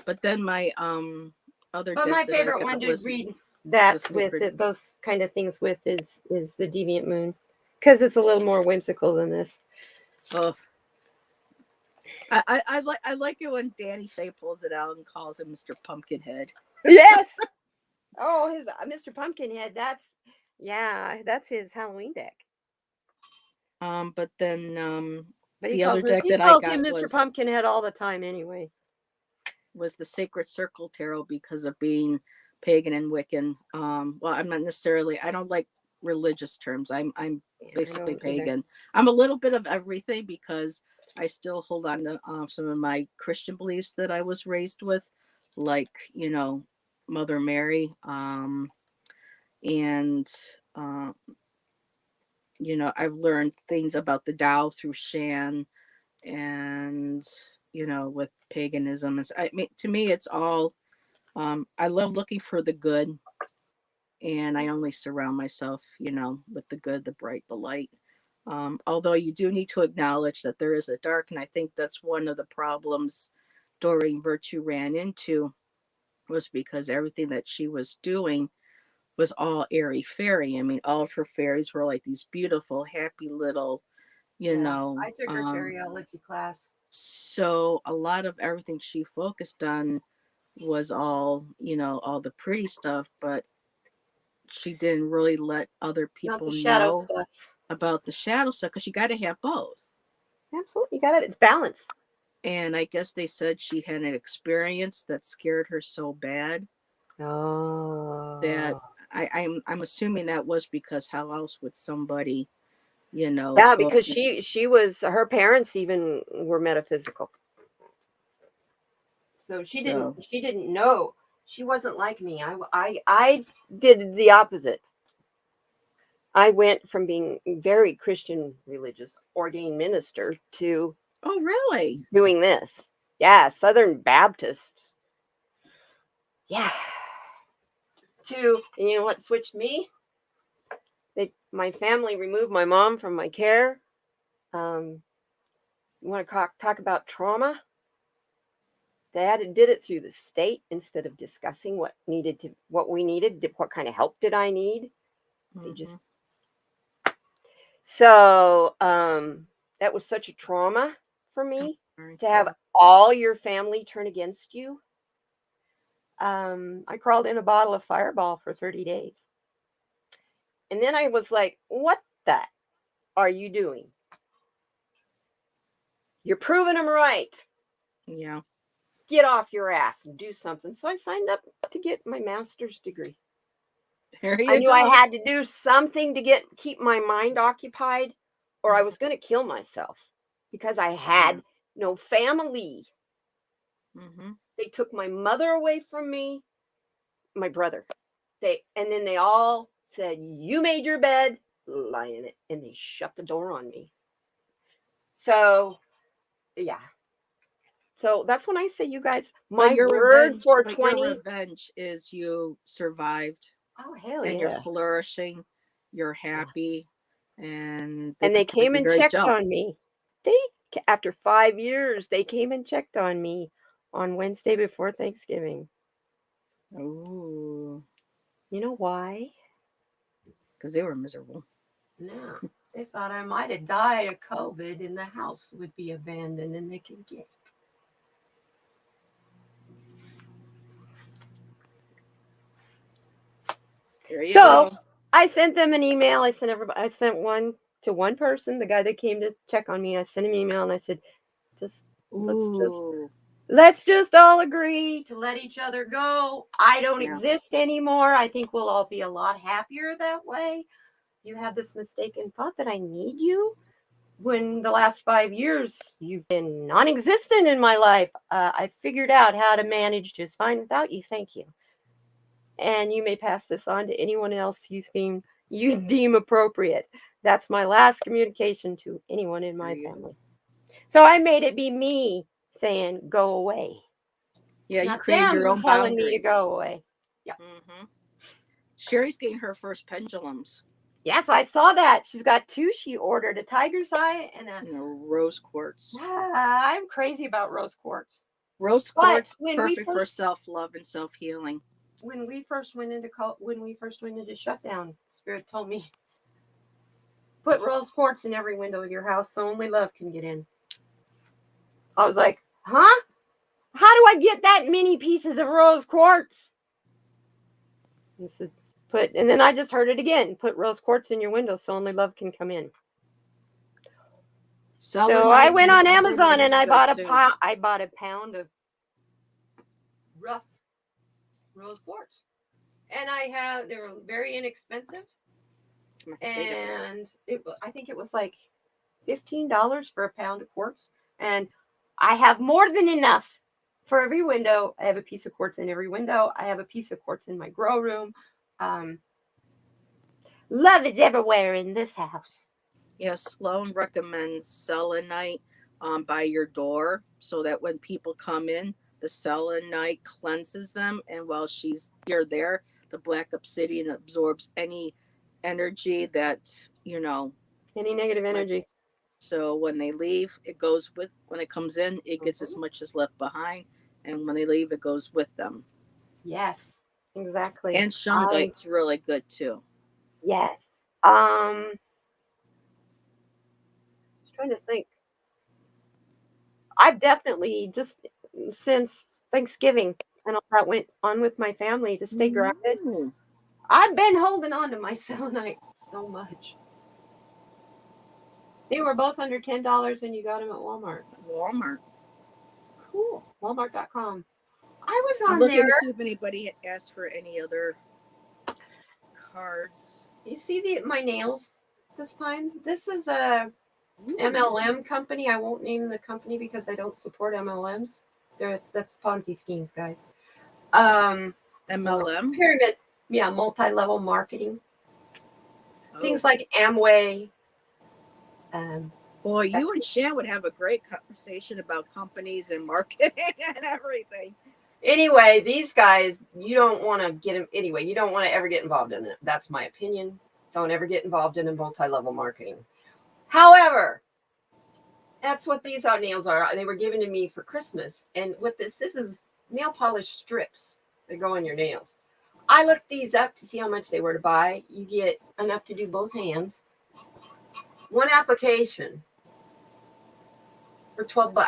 But then my other but deck my that I favorite one got to was read that with Sacred. those kind of things with is the Deviant Moon, because it's a little more whimsical than this. Oh, I like it when Danny Shea pulls it out and calls him Mr. Pumpkinhead. Yes. Oh, his Mr. Pumpkinhead. That's his Halloween deck. But then But the other deck he that I calls him got Mr. Pumpkinhead all the time anyway. was the Sacred Circle Tarot because of being pagan and Wiccan. Well, I'm not necessarily. I don't like religious terms. I'm Yeah, basically I don't either. pagan. I'm a little bit of everything because I still hold on to some of my Christian beliefs that I was raised with, like Mother Mary, and uh, I've learned things about the Tao through Shan, and with paganism. I mean, to me, it's all. I love looking for the good, and I only surround myself, with the good, the bright, the light. Although you do need to acknowledge that there is a dark, and I think that's one of the problems Doreen Virtue ran into, was because everything that she was doing was all airy fairy. I mean, all of her fairies were like these beautiful, happy little, you Yeah, know. I took her fairyology class. So a lot of everything she focused on was all, all the pretty stuff, but she didn't really let other Not people the shadow know stuff. about the shadow stuff because you got to have both. Absolutely, you got it. It's balance. And I guess they said she had an experience that scared her so bad that Oh. I'm assuming that was because how else would somebody, Yeah, go. because she was her parents even were metaphysical. So So, she didn't know. She wasn't like me. I did the opposite. I went from being very Christian religious ordained minister to oh really? doing this. Yeah, Southern Baptist. Yeah. And you know what switched me? My family removed my mom from my care. Um, you want to talk about trauma? Dad did it through the state instead of discussing what we needed. What kind of help did I need? They Mm-hmm. just so that was such a trauma for I'm me sorry. to have all your family turn against you. I crawled in a bottle of Fireball for 30 days. And then I was like, what the are you doing? You're proving them right. Yeah. get off your ass and do something. So I signed up to get my master's degree. There I you knew go. I had to do something to keep my mind occupied, or I was going to kill myself because I had no family. Mm-hmm. They took my mother away from me, my brother. And then they all said, "You made your bed, lie in it," and they shut the door on me. So, yeah. So that's when I say, you guys, my word for But your 20. revenge is you survived Oh, hell and you're yeah. flourishing, you're happy, and And they could probably came be and very checked jealous. on me. After 5 years, they came and checked on me on Wednesday before Thanksgiving. Oh, You know why? because they were miserable. No. They thought I might have died of COVID and the house would be abandoned and they could get it. There you So go. I sent them an email. I sent one to one person, the guy that came to check on me. I sent him an email and I said, Ooh, let's just all agree to let each other go. I don't yeah. exist anymore. I think we'll all be a lot happier that way. You have this mistaken thought that I need you when the last 5 years you've been non-existent in my life. I figured out how to manage just fine without you. Thank you. And you may pass this on to anyone else you deem appropriate. That's my last communication to anyone in my family. So I made it be me saying, go away. Yeah, you Not created your them own telling me to boundaries. go away. Yeah. Mm-hmm. Sherry's getting her first pendulums. Yes, I saw that. She's got two. She ordered a tiger's eye and a Rose quartz. I'm crazy about rose quartz. Rose But quartz, when perfect for self-love and self-healing. when we first went into shutdown, Spirit told me, put rose quartz in every window of your house so only love can get in. I was like, huh? How do I get that many pieces of rose quartz? He said, and then I just heard it again. Put rose quartz in your window so only love can come in. So I went on Amazon and I bought a pound of rough rose quartz. And they were very inexpensive. And I think it was like $15 for a pound of quartz. And I have more than enough for every window. I have a piece of quartz in every window. I have a piece of quartz in my grow room. Love is everywhere in this house. Yes, Sloan recommends selenite by your door so that when people come in, the selenite cleanses them. And while you're there, the black obsidian absorbs any energy that, any negative energy. So when they leave, when it comes in, it gets as much as left behind. And when they leave, it goes with them. Yes, exactly. And shungite's really good too. Yes. I was trying to think. I've definitely just since Thanksgiving and all that went on with my family to stay grounded. I've been holding on to my selenite so much. They were both under $10 and you got them at Walmart. Cool. Walmart.com. I was on there. To see if anybody asked for any other cards. You see my nails this time? This is a MLM company. I won't name the company because I don't support MLMs. That's Ponzi schemes, guys. MLM? Pyramid. Yeah, multi-level marketing. Things like Amway. Boy, you and Shan would have a great conversation about companies and marketing and everything. Anyway, these guys, you don't want to get them. Anyway, you don't want to ever get involved in it. That's my opinion. Don't ever get involved in a multi-level marketing. However, that's what these nails are. They were given to me for Christmas. And what this is nail polish strips that go on your nails. I looked these up to see how much they were to buy. You get enough to do both hands. One application for $12.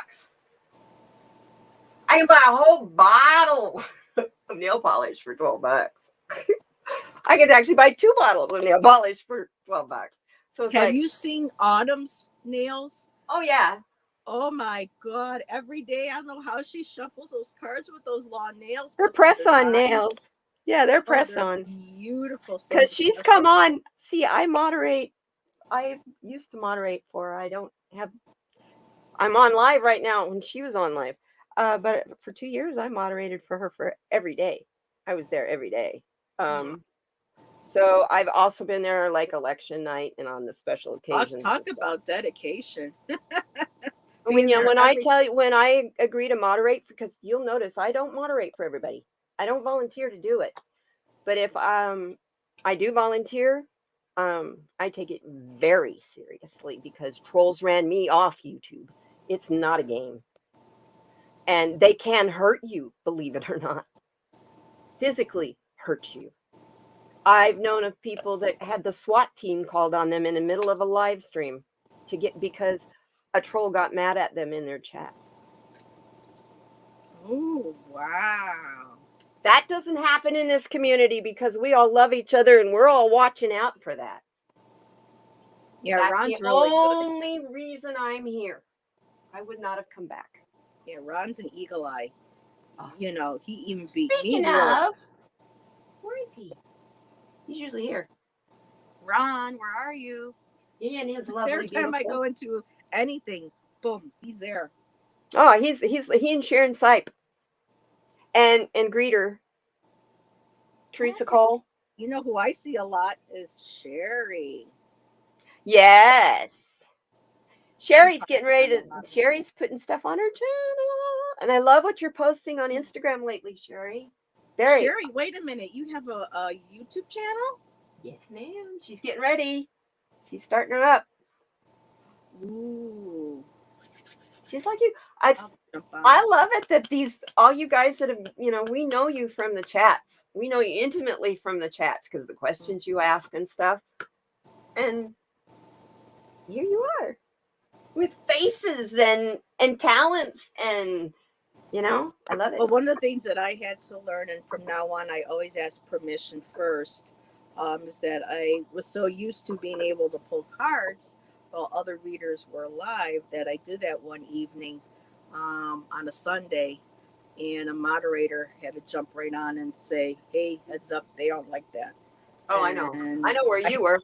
I can buy a whole bottle of nail polish for $12. I could actually buy 2 bottles of nail polish for $12. So it's have you seen Autumn's nails? Oh yeah. Oh my God. Every day, I don't know how she shuffles those cards with those long nails, They're but the press-on designs, nails. Yeah, they're oh, they're press-ons. beautiful. So Because the she's stuff come that, on. See, I moderate. I used to moderate for her. I don't have. I'm on live right now when she was on live. But for 2 years, I moderated for her for every day. I was there every day. So I've also been there like election night and on the special occasions talk and stuff. about dedication. When Being there when I every, tell you when I agree to moderate, because you'll notice I don't moderate for everybody. I don't volunteer to do it. But if I do volunteer, I take it very seriously because trolls ran me off YouTube. It's not a game. And they can hurt you, believe it or not. Physically hurt you. I've known of people that had the SWAT team called on them in the middle of a live stream because a troll got mad at them in their chat. oh, wow. That doesn't happen in this community because we all love each other and we're all watching out for that. Yeah, That's Ron's the really good. only reason I'm here. I would not have come back. Yeah, Ron's an eagle eye. Oh. You know, he even beat me. Speaking of, where is he? He's usually here. Ron, where are you? He and his lovely, Every time beautiful. I go into anything, boom, he's there. Oh, he and Sharon Sipe and Greeter. Teresa Cole. You know who I see a lot is Sherry. Yes. Sherry's getting ready to. Sherry's putting stuff on her channel, and I love what you're posting on Instagram lately, Sherry. Sherry, wait a minute. You have a YouTube channel? Yes, ma'am. She's getting ready. She's starting her up. Ooh. She's like you. I love it that all you guys that have, we know you from the chats. We know you intimately from the chats because of the questions you ask and stuff. And here you are with faces and talents and, I love it. Well, one of the things that I had to learn, and from now on, I always ask permission first, is that I was so used to being able to pull cards while other readers were live that I did that one evening on a Sunday, and a moderator had to jump right on and say, hey, heads up, they don't like that. Oh, I know where you were.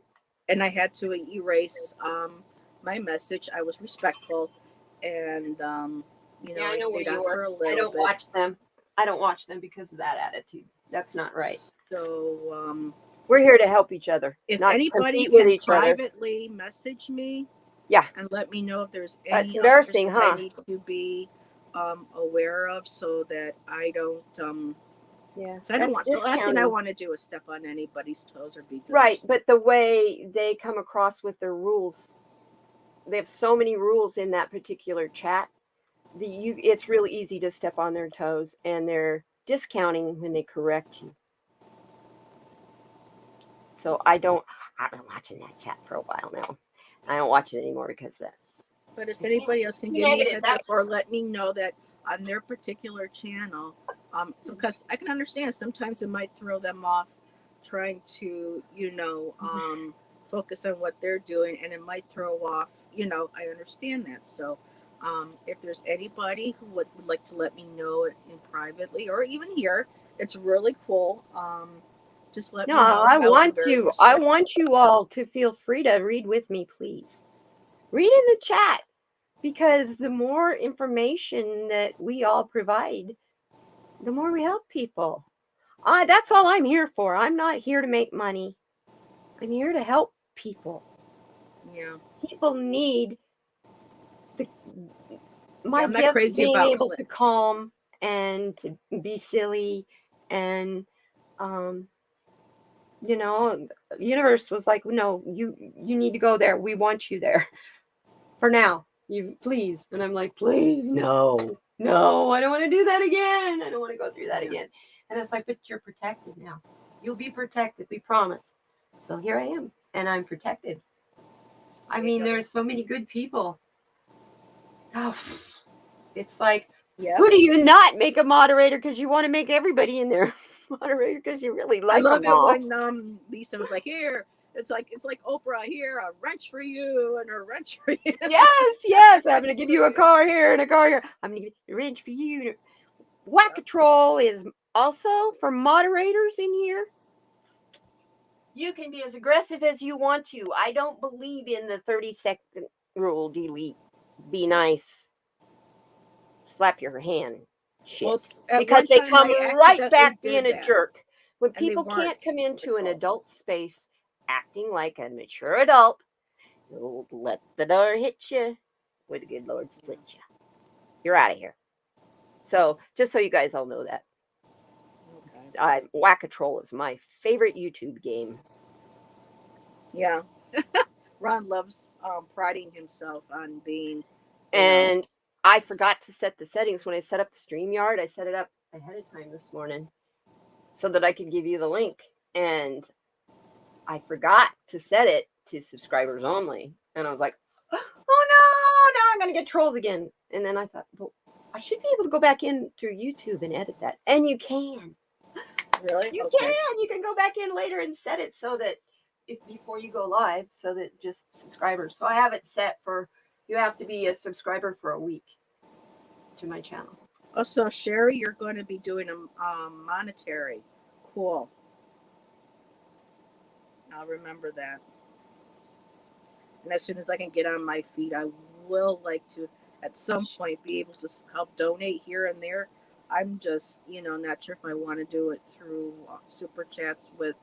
And I had to erase my message. I was respectful, and I stayed on for a little bit. I don't watch them. I don't watch them because of that attitude. That's not right. So we're here to help each other. If not anybody with can each privately message me, yeah, and let me know if there's any that's embarrassing, huh? I need to be aware of so that I don't yeah. So I don't want the last thing I want to do is step on anybody's toes or be disrespectful. Right, but the way they come across with their rules, they have so many rules in that particular chat. It's really easy to step on their toes, and they're discounting when they correct you. So I've been watching that chat for a while now. I don't watch it anymore because of that. But if anybody else can give me a heads up or let me know that on their particular channel, so because I can understand sometimes it might throw them off trying to, focus on what they're doing, and it might throw off, I understand that. So if there's anybody who would like to let me know it in privately or even here, it's really cool. Just let me know. I want you all to feel free to read with me, please. Read in the chat, because the more information that we all provide, the more we help people. That's all I'm here for. I'm not here to make money. I'm here to help people. Yeah. People need my gift of being able to calm and to be silly, and the universe was like, no, you need to go there. We want you there for now. You please. And I'm like, please, no, I don't want to do that again. I don't want to go through that again. And it's like, but you're protected now. You'll be protected. We promise. So here I am, and I'm protected. I mean, there's so many good people. Oh, it's like, who do you not make a moderator because you want to make everybody in there moderator because you really like them all. I love it when Lisa was like, here, It's like Oprah here, a wrench for you and a wrench for you. Yes. I'm going to give you a car here and a car here. I'm going to give you a wrench for you. Whack-a-troll is also for moderators in here. You can be as aggressive as you want to. I don't believe in the 30-second rule. Delete. Be nice. Slap your hand. Shit. Well, at Because one they time come I right accidentally back did being a that, jerk. When and they people can't weren't come into an grateful. adult space acting like a mature adult, you'll let the door hit you, or the good Lord split you. You're out of here. So, just so you guys all know that. Okay. Whack-a-troll is my favorite YouTube game. Yeah. Ron loves priding himself on being, And I forgot to set the settings when I set up the StreamYard. I set it up ahead of time this morning so that I could give you the link. And I forgot to set it to subscribers only. And I was like, oh no, now I'm going to get trolls again. And then I thought, well, I should be able to go back in through YouTube and edit that. And you can. really? You Okay. can. You can go back in later and set it so that before you go live, so that just subscribers. So I have it set for you have to be a subscriber for a week to my channel. Oh, so Sherry, you're going to be doing a monetary. Cool. I'll remember that. And as soon as I can get on my feet, I will like to, at some point, be able to help donate here and there. I'm just, not sure if I want to do it through super chats with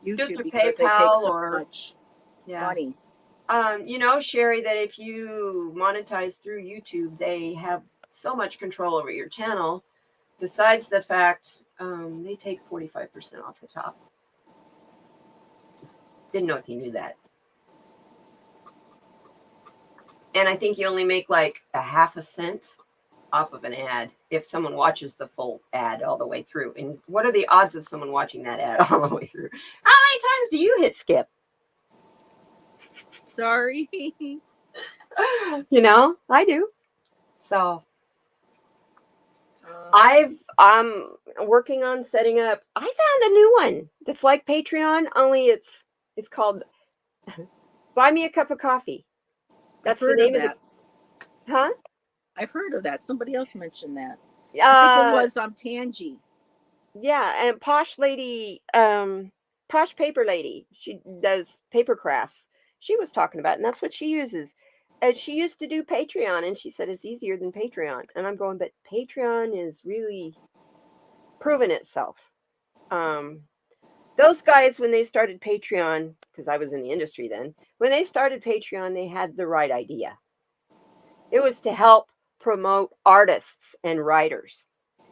YouTube because they take so much money. Sherry, that if you monetize through YouTube, they have so much control over your channel. Besides the fact they take 45% off the top. Just didn't know if you knew that. And I think you only make like a half a cent off of an ad if someone watches the full ad all the way through. And what are the odds of someone watching that ad all the way through? How many times do you hit skip? Sorry. I do. So I'm working on setting up. I found a new one that's like Patreon, only it's called Buy Me a Cup of Coffee. That's the name of that. Huh? I've heard of that. Somebody else mentioned that. I think it was Tangi. Yeah, and Posh Lady, Posh Paper Lady. She does paper crafts. She was talking about it, and that's what she uses. And she used to do Patreon, and she said it's easier than Patreon. And I'm going, but Patreon is really proven itself. Those guys, when they started Patreon, because I was in the industry then, when they started Patreon, they had the right idea. It was to help promote artists and writers.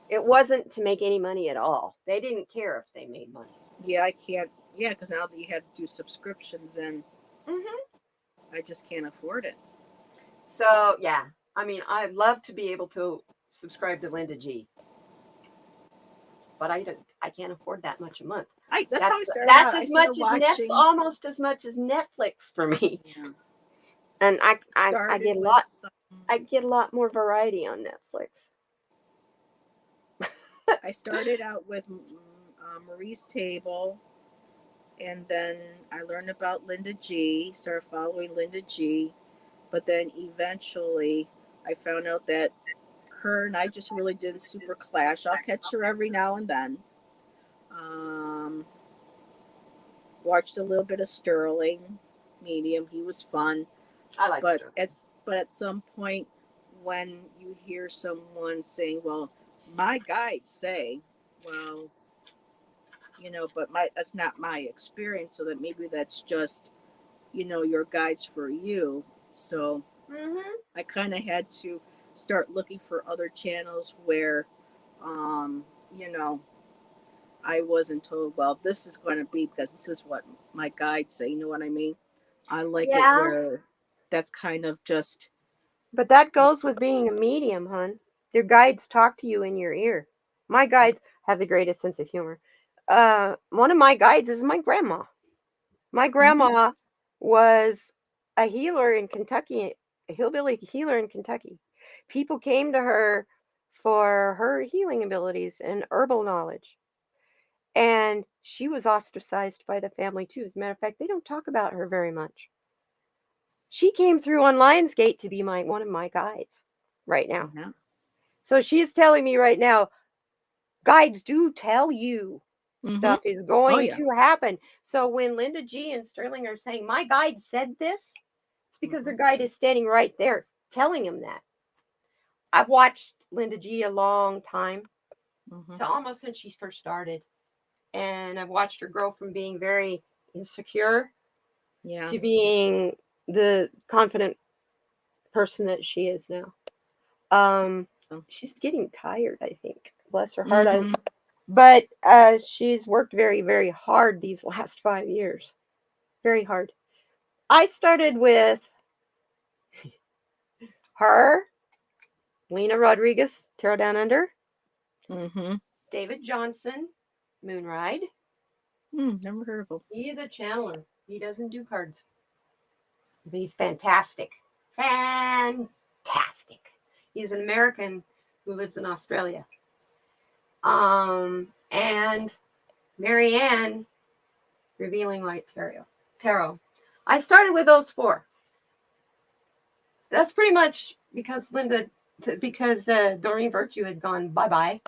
It wasn't to make any money at all. They didn't care if they made money. Yeah, I can't. Yeah, because now that you have to do subscriptions, and I just can't afford it. So, yeah. I mean, I'd love to be able to subscribe to Linda G. But I can't afford that much a month. That's as much as almost as much as Netflix for me. Yeah. And I get a lot. I get a lot more variety on Netflix. I started out with Marie's Table, and then I learned about Linda G. Started following Linda G. But then eventually, I found out that her and I just really didn't super clash. I'll catch her every now and then. Watched a little bit of Sterling Medium. He was fun. I like Sterling. But at some point, when you hear someone saying, "Well, my guides say," well, but that's not my experience. So that maybe that's just, your guides for you. So I kind of had to start looking for other channels where, I wasn't told, well, this is going to be because this is what my guides say. You know what I mean? I like it where that's kind of just. But that goes with being a medium, hon. Your guides talk to you in your ear. My guides have the greatest sense of humor. One of my guides is my grandma. My grandma was a healer in Kentucky, a hillbilly healer in Kentucky. People came to her for her healing abilities and herbal knowledge. And she was ostracized by the family too. As a matter of fact, they don't talk about her very much. She came through on Lionsgate to be one of my guides right now. Yeah. So she is telling me right now, guides do tell you stuff is Oh going yeah. to happen. So when Linda G and Sterling are saying, my guide said this, it's because their guide is standing right there telling him that. I've watched Linda G a long time. So almost since she first started. And I've watched her grow from being very insecure Yeah. to being the confident person that she is now. She's getting tired, I think. Bless her heart. But she's worked very, very hard these last 5 years. Very hard. I started with her, Lena Rodriguez, Tarot Down Under, David Johnson, Moonride. Never heard of him. He's a channeler. He doesn't do cards. But he's fantastic. Fantastic. He's an American who lives in Australia. And Marianne, Revealing Light Tarot. I started with those 4. That's pretty much because Doreen Virtue had gone bye-bye.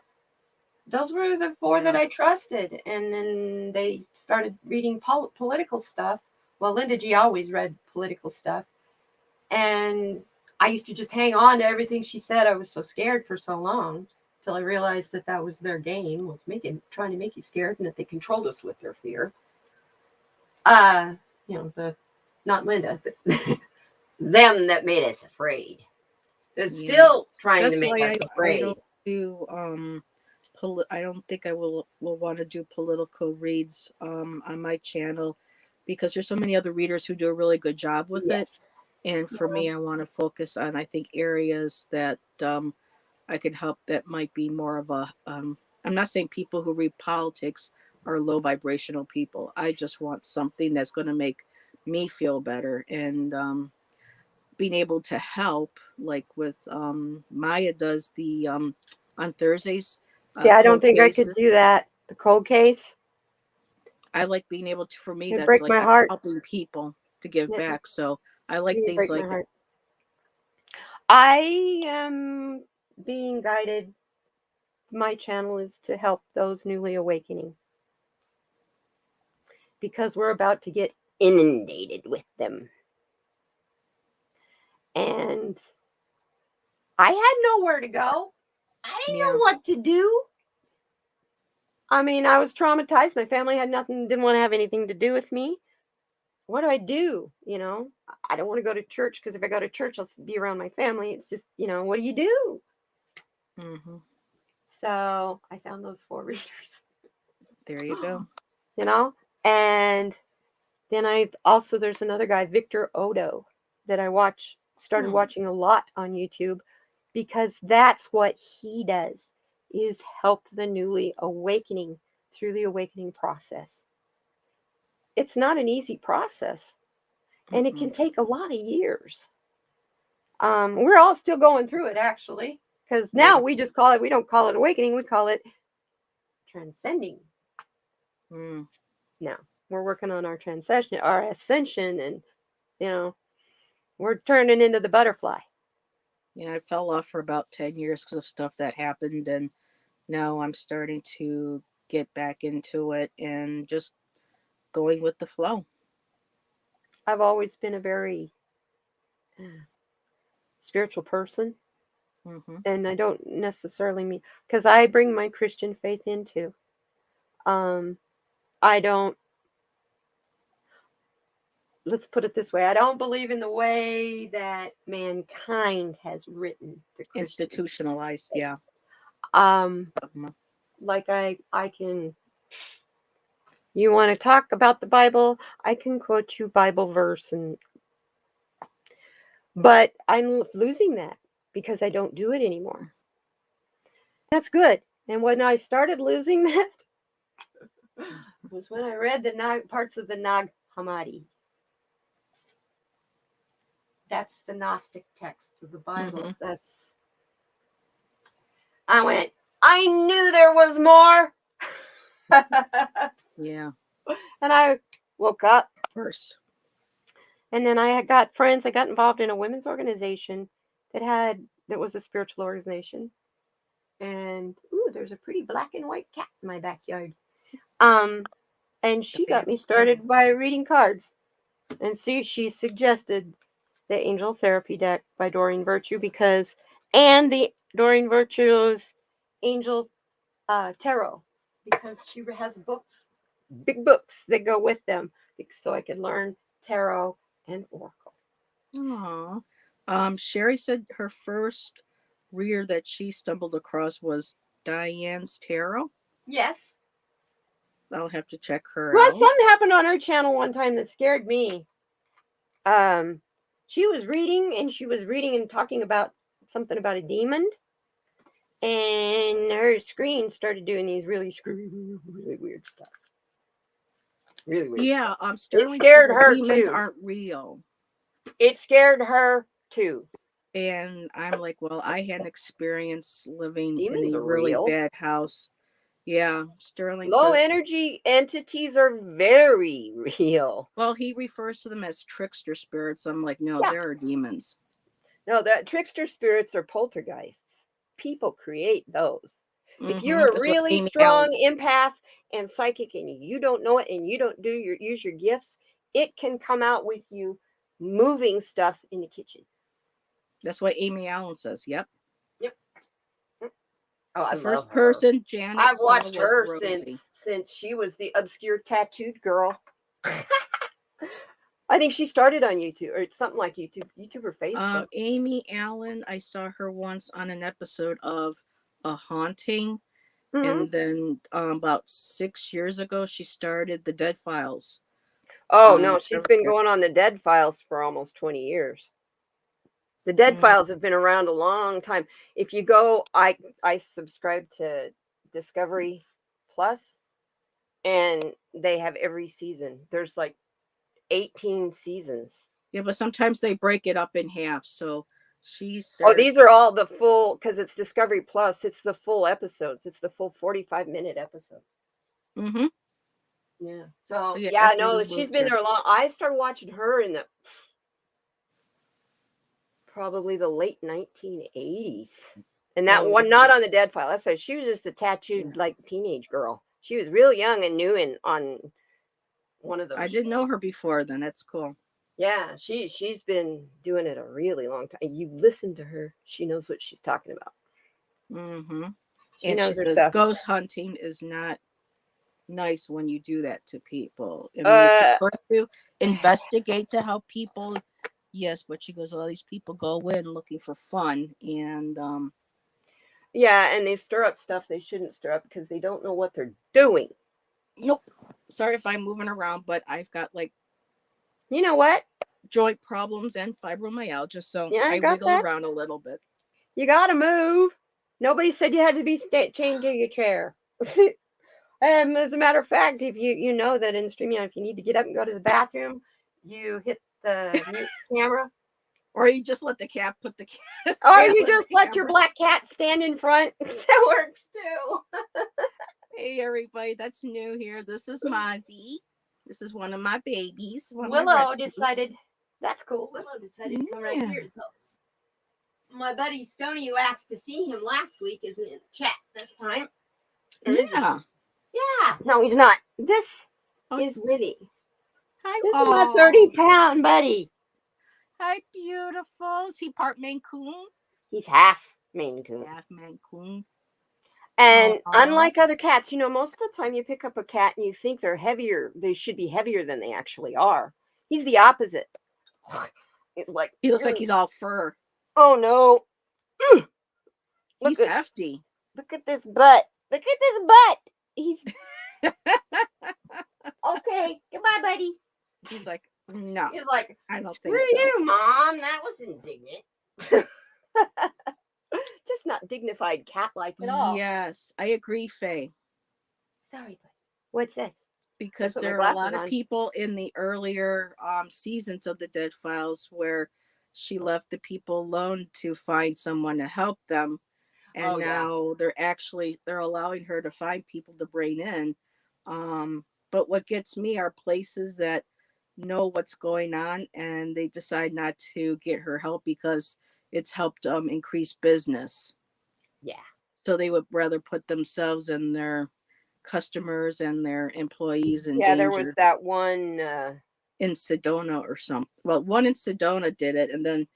Those were the 4 that I trusted. And then they started reading political stuff. Well, Linda G always read political stuff. And I used to just hang on to everything she said. I was so scared for so long till I realized that was their game, was trying to make you scared, and that they controlled us with their fear. Not Linda, but them that made us afraid. They're still trying to make us afraid. I don't do I don't think I will want to do political reads on my channel, because there's so many other readers who do a really good job with it. And for me, I want to focus on, I think, areas that I could help that might be more of a, I'm not saying people who read politics are low vibrational people. I just want something that's going to make me feel better. And being able to help, like with Maya does the on Thursdays. See, I don't think I could do that. The cold case. I like being able to, for me, It'd that's break like my heart. helping people to give back. So I like things like that. I am being guided. My channel is to help those newly awakening, because we're about to get inundated with them. And I had nowhere to go. I didn't know what to do. I mean, I was traumatized. My family had didn't want to have anything to do with me. What do I do? I don't want to go to church, because if I go to church, I'll be around my family. It's just, what do you do? So I found those 4 readers. There you go. And then there's another guy, Victor Odo, that I started watching a lot on YouTube, because that's what he does, is help the newly awakening through the awakening process. It's not an easy process, and it can take a lot of years. We're all still going through it, actually, because now we don't call it awakening, we call it transcending. Now we're working on our ascension, and we're turning into the butterfly. Yeah, I fell off for about 10 years because of stuff that happened, and now I'm starting to get back into it and just going with the flow. I've always been a very spiritual person, and I don't necessarily mean, because I bring my Christian faith into. Let's put it this way, I don't believe in the way that mankind has written the Christian. Institutionalized, yeah. Like I can, you want to talk about the Bible, I can quote you Bible verse, but I'm losing that because I don't do it anymore. That's good. And when I started losing that was when I read the parts of the Nag Hammadi. That's the Gnostic text of the Bible. I went, I knew there was more. Yeah. And I woke up, First. and then I had got friends. I got involved in a women's organization that was a spiritual organization. And ooh, there's a pretty black and white cat in my backyard. Um, and The she got me bad started spirit. by reading cards. And see, she suggested the Angel Therapy deck by Doreen Virtue and the Doreen Virtue's Angel Tarot, because she has books, big books that go with them, so I could learn tarot and oracle. Aw. Sherry said her first reader that she stumbled across was Diane's Tarot. Yes. I'll have to check her Well, out. something happened on her channel one time that scared me. Um, she was reading and talking about something about a demon, and her screen started doing these really weird stuff. Really weird Yeah, stuff. It Sterling said scared that her demons too. aren't real. It scared her too. And I'm like, well, I had an experience living in Demons a are really real. bad house. Yeah, Sterling Low says, energy entities are very real. well, he refers to them as trickster spirits. I'm like, no, Yeah. there are demons. No, that trickster spirits are poltergeists. People create those. If you're a That's what really Amy Allen strong said. empath and psychic and you don't know it and you don't use your gifts, it can come out with you moving stuff in the kitchen. That's what Amy Allen says. Yep. Yep. Oh, I The love first her. person Janet I've saw watched was her Rosie. since she was the obscure tattooed girl. I think she started on YouTube or something like YouTube or Facebook. Amy Allen, I saw her once on an episode of A Haunting. Mm-hmm. And then about 6 years ago, she started the Dead Files Oh on no, she's been Discovery. going on the Dead Files for almost 20 years. The Dead Mhm. Files have been around a long time. If you go, I subscribe to Discovery Plus, and they have every season. There's like 18 seasons. Yeah, but sometimes they break it up in half. So she Oh, started. these are all the full, because it's Discovery Plus. It's the full episodes. It's the full 45-minute episodes. Mm-hmm. Yeah. So Yeah, yeah, after no, we she's moved been here. there a long. I started watching her in the probably the late 1980s. And that Oh, one, not on the Dead File. That's why she was just a yeah. tattooed like teenage girl. She was real young and new on one of I those didn't know shows. her before then. That's cool. Yeah, she's been doing it a really long time. You listen to her, she knows what she's talking about. Mm-hmm. She And she knows her says stuff. ghost hunting is not nice when you do that to people. I mean, if Uh, you're going to investigate to help people, yes, but she goes, all these people go in looking for fun. And yeah, and they stir up stuff they shouldn't stir up because they don't know what they're doing. nope. Sorry if I'm moving around, but I've got like You know what? joint problems and fibromyalgia, so Yeah, I I got wiggle that. around a little bit. You gotta move. Nobody said you had to be chained to your chair. As a matter of fact, if you know that in StreamYard, if you need to get up and go to the bathroom, you hit the mute camera, Or you just let the cat put the cat or stand you on just the let your camera. black cat stand in front. That works too. Hey everybody, that's new here. This is Mozzie. This is one of my babies, one of my Willow rescues. decided that's cool. Willow decided to come right Yeah. here. So my buddy Stony, who asked to see him last week, isn't in the chat this time. Or is he? Yeah. Yeah. No, he's not. This Oh, is Willie. hi. This is my Oh, 30-pound buddy. hi, beautiful. Is he part Maine Coon? He's half Maine Coon. Half Maine Coon. And Aw. unlike other cats, most of the time you pick up a cat and you think they're heavier. They should be heavier than they actually are. He's the opposite. It's like, He looks like he's all fur. oh no. He's hefty. Look at this butt. Look at this butt. He's okay. Goodbye, buddy. He's like, no, He's like, I don't screw think so. you, Mom. That was indignant. Just not dignified cat-like at all. Yes, I agree, Faye. Sorry, buddy. What's that? Because Put my there are a lot glasses of on. people in the earlier seasons of the Dead Files where she left the people alone to find someone to help them, and Oh, yeah. now they're allowing her to find people to bring in, But what gets me are places that know what's going on and they decide not to get her help because it's helped increase business. Yeah. So they would rather put themselves and their customers and their employees in Yeah, there was danger. that one. In Sedona or something. Well, one in Sedona did it, and then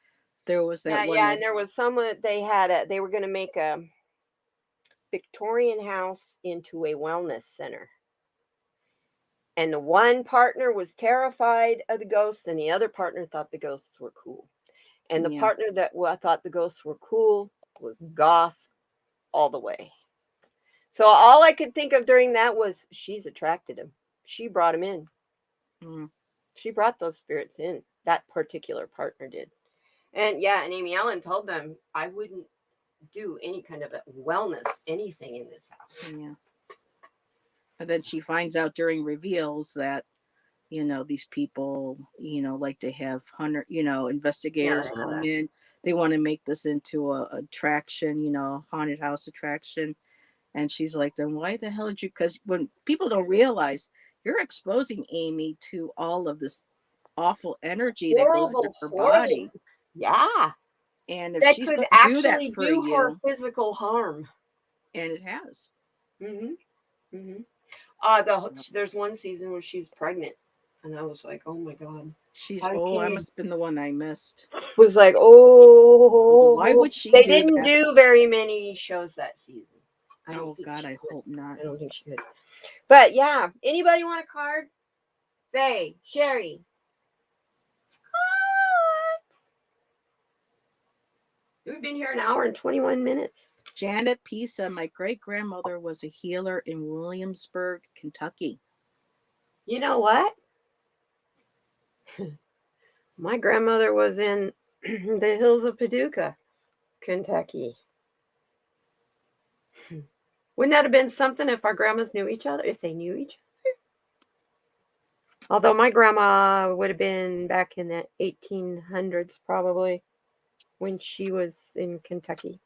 there was that Yeah, one yeah, that and there was someone they were going to make a Victorian house into a wellness center. And the one partner was terrified of the ghosts, and the other partner thought the ghosts were cool. And the yeah. partner that thought the ghosts were cool was goth all the way. So all I could think of during that was she's attracted him. She brought him in. Mm. She brought those spirits in. That particular partner did. And yeah, and Amy Ellen told them, I wouldn't do any kind of a wellness anything in this house. Yeah. And then she finds out during reveals that, these people, like to have Yeah, investigators I know come that. in. They want to make this into a attraction, haunted house attraction. And she's like, then why the hell did you? Because when people don't realize you're exposing Amy to all of this awful energy that goes into Horrible, her horrible. body. Yeah. And if That she's could going to do that actually for do her you, physical harm. and it has. Mm-hmm. Mm-hmm. Yep. There's one season where she's pregnant, and I was like, oh my god, how I can you? must have been the one I missed. Was like, Why oh, would she they do didn't that? do very many shows that season. I don't Oh think God, she I could. hope not. I don't think she could. But yeah, anybody want a card? Faye, Sherry. Cards. We've been here an hour and 21 minutes. Janet Pisa, my great grandmother was a healer in Williamsburg, Kentucky. You know what? My grandmother was in the hills of Paducah, Kentucky. Wouldn't that have been something if our grandmas knew each other, if they knew each other? Although my grandma would have been back in the 1800s probably when she was in Kentucky.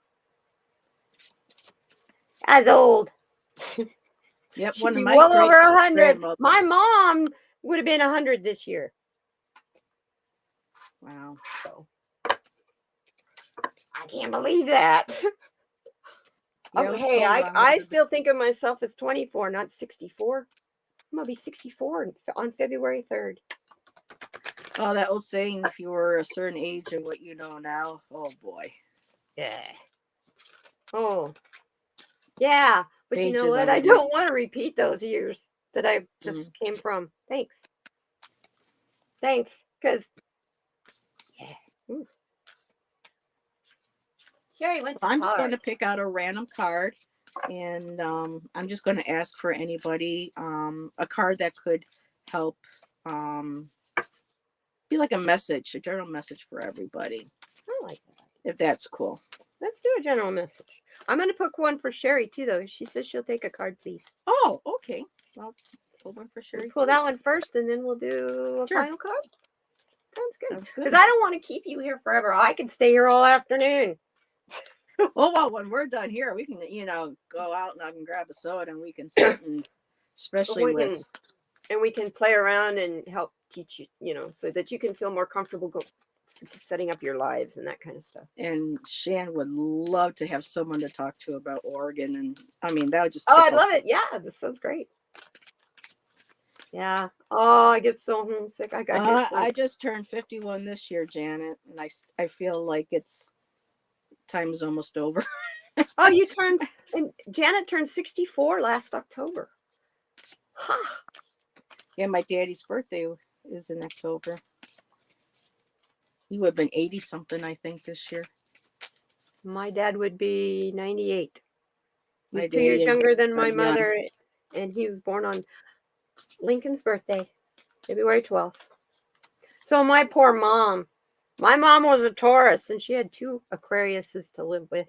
As old. Yep, She'd one of be my well great over 100. My grandmothers. mom would have been 100 this year. Wow. So I can't believe that. Yeah, I Oh, was hey, told I still think of myself as 24, not 64. I'm gonna be 64 on February 3rd. Oh, that old saying, if you were a certain age and what you know now, oh boy. Yeah. Oh, yeah. But you know Pages what? on I age. don't want to repeat those years that I just came from. Thanks. Thanks. Because, yeah. Ooh. Sherry wants a I'm just going card. to pick out a random card, and I'm just going to ask for anybody a card that could help be like a general message for everybody, I like that. if that's cool. Let's do a general message. I'm going to pick one for Sherry, too, though. She says she'll take a card, please. Oh, okay. Well, pull one for Sherry. Pull that one first, and then we'll do a Sure. final card. Sounds good. Sounds good. Because I don't want to keep you here forever. I could stay here all afternoon. Well, when we're done here, we can, go out and I can grab a soda and we can sit and, especially we can play around and help teach you, so that you can feel more comfortable setting up your lives and that kind of stuff. And Shan would love to have someone to talk to about Oregon, and I mean that would just. Oh, I'd love it. Yeah, this sounds great. Yeah. Oh, I get so homesick. I just turned 51 this year, Janet, and I feel like time is almost over. Oh, and Janet turned 64 last October. Huh. Yeah, my daddy's birthday is in October. He would have been 80 something, I think, this year. My dad would be 98. He's 2 daddy years is younger than my young. mother, and he was born on Lincoln's birthday, February 12th. So my poor mom. My mom was a Taurus, and she had 2 Aquariuses to live with.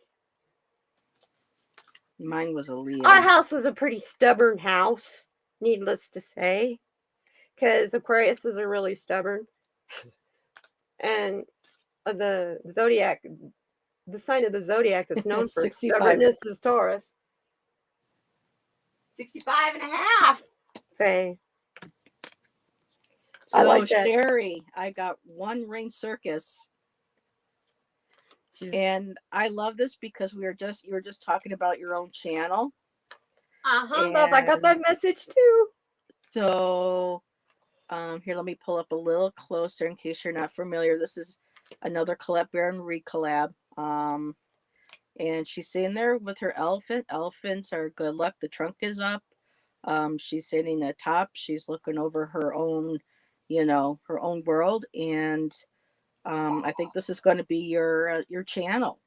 Mine was a Leo. Our house was a pretty stubborn house, needless to say, because Aquariuses are really stubborn. And the zodiac, the sign of the zodiac that's known for 65. stubbornness is Taurus. 65 and a half. say. I So like that. Sherry, I got One Ring Circus, She's and I love this because you were just talking about your own channel, Buzz, I got and that message too. so here, let me pull up a little closer in case you're not familiar. This is another Colette Baron Marie collab. And she's sitting there with her elephant. Elephants are good luck. The trunk is up. She's sitting atop. She's looking over her own, her own world. And I think this is going to be your channel.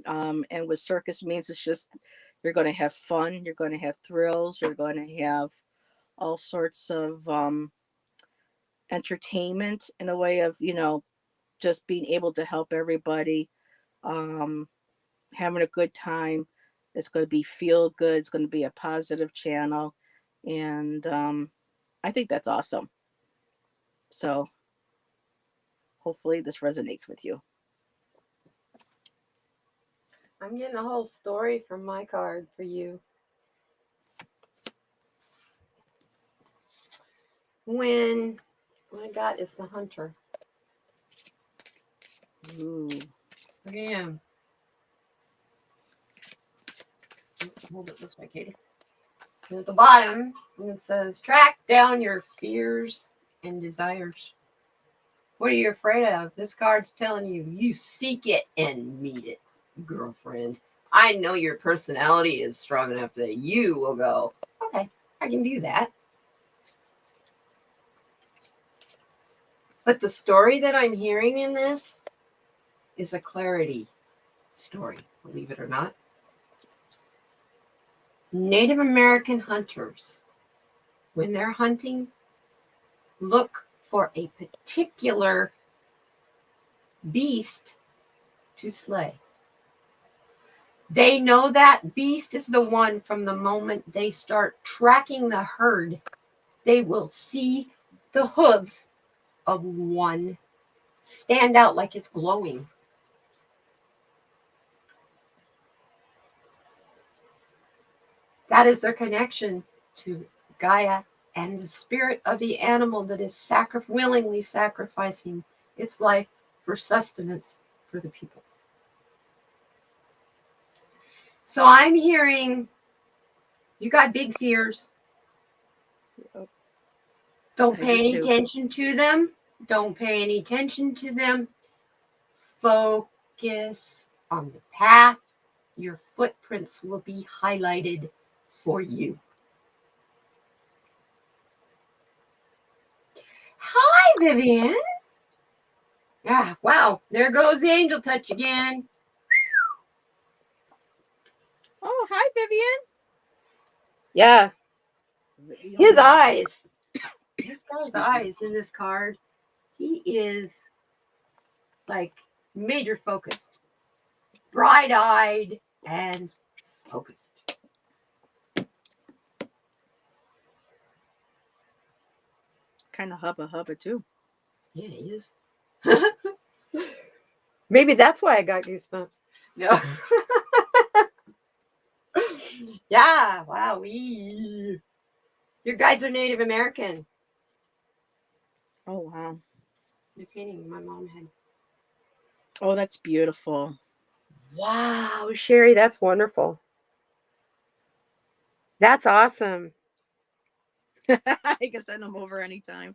And what circus means, it's just you're going to have fun. You're going to have thrills. You're going to have all sorts of entertainment in a way of just being able to help everybody, um, having a good time. It's going to be feel good. It's going to be a positive channel, and I think that's awesome. So hopefully this resonates with you. I'm getting a whole story from my card for you. When what I got is the hunter. Ooh. Look at him. Hold it this way, Katie. And at the bottom, it says, track down your fears and desires. What are you afraid of? This card's telling you, you seek it and meet it, girlfriend. I know your personality is strong enough that you will go, okay, I can do that. But the story that I'm hearing in this is a clarity story, believe it or not. Native American hunters, when they're hunting, look for a particular beast to slay. They know that beast is the one from the moment they start tracking the herd. They will see the hooves of one stand out like it's glowing. That is their connection to Gaia and the spirit of the animal that is willingly sacrificing its life for sustenance for the people. So I'm hearing you got big fears. Don't pay any attention to them. Don't pay any attention to them. Focus on the path. Your footprints will be highlighted for you. Hi, Vivian. Ah, wow. There goes the angel touch again. Oh, hi, Vivian. Yeah. His eyes. This guy's eyes in this card. He is like major focused, bright-eyed, and focused. Kind of hubba too. Yeah, he is. Maybe that's why I got goosebumps. No. Yeah, wow. Your guides are Native American. Oh, wow. The painting my mom had. Oh, that's beautiful. Wow, Sherry, that's wonderful. That's awesome. I can send them over anytime.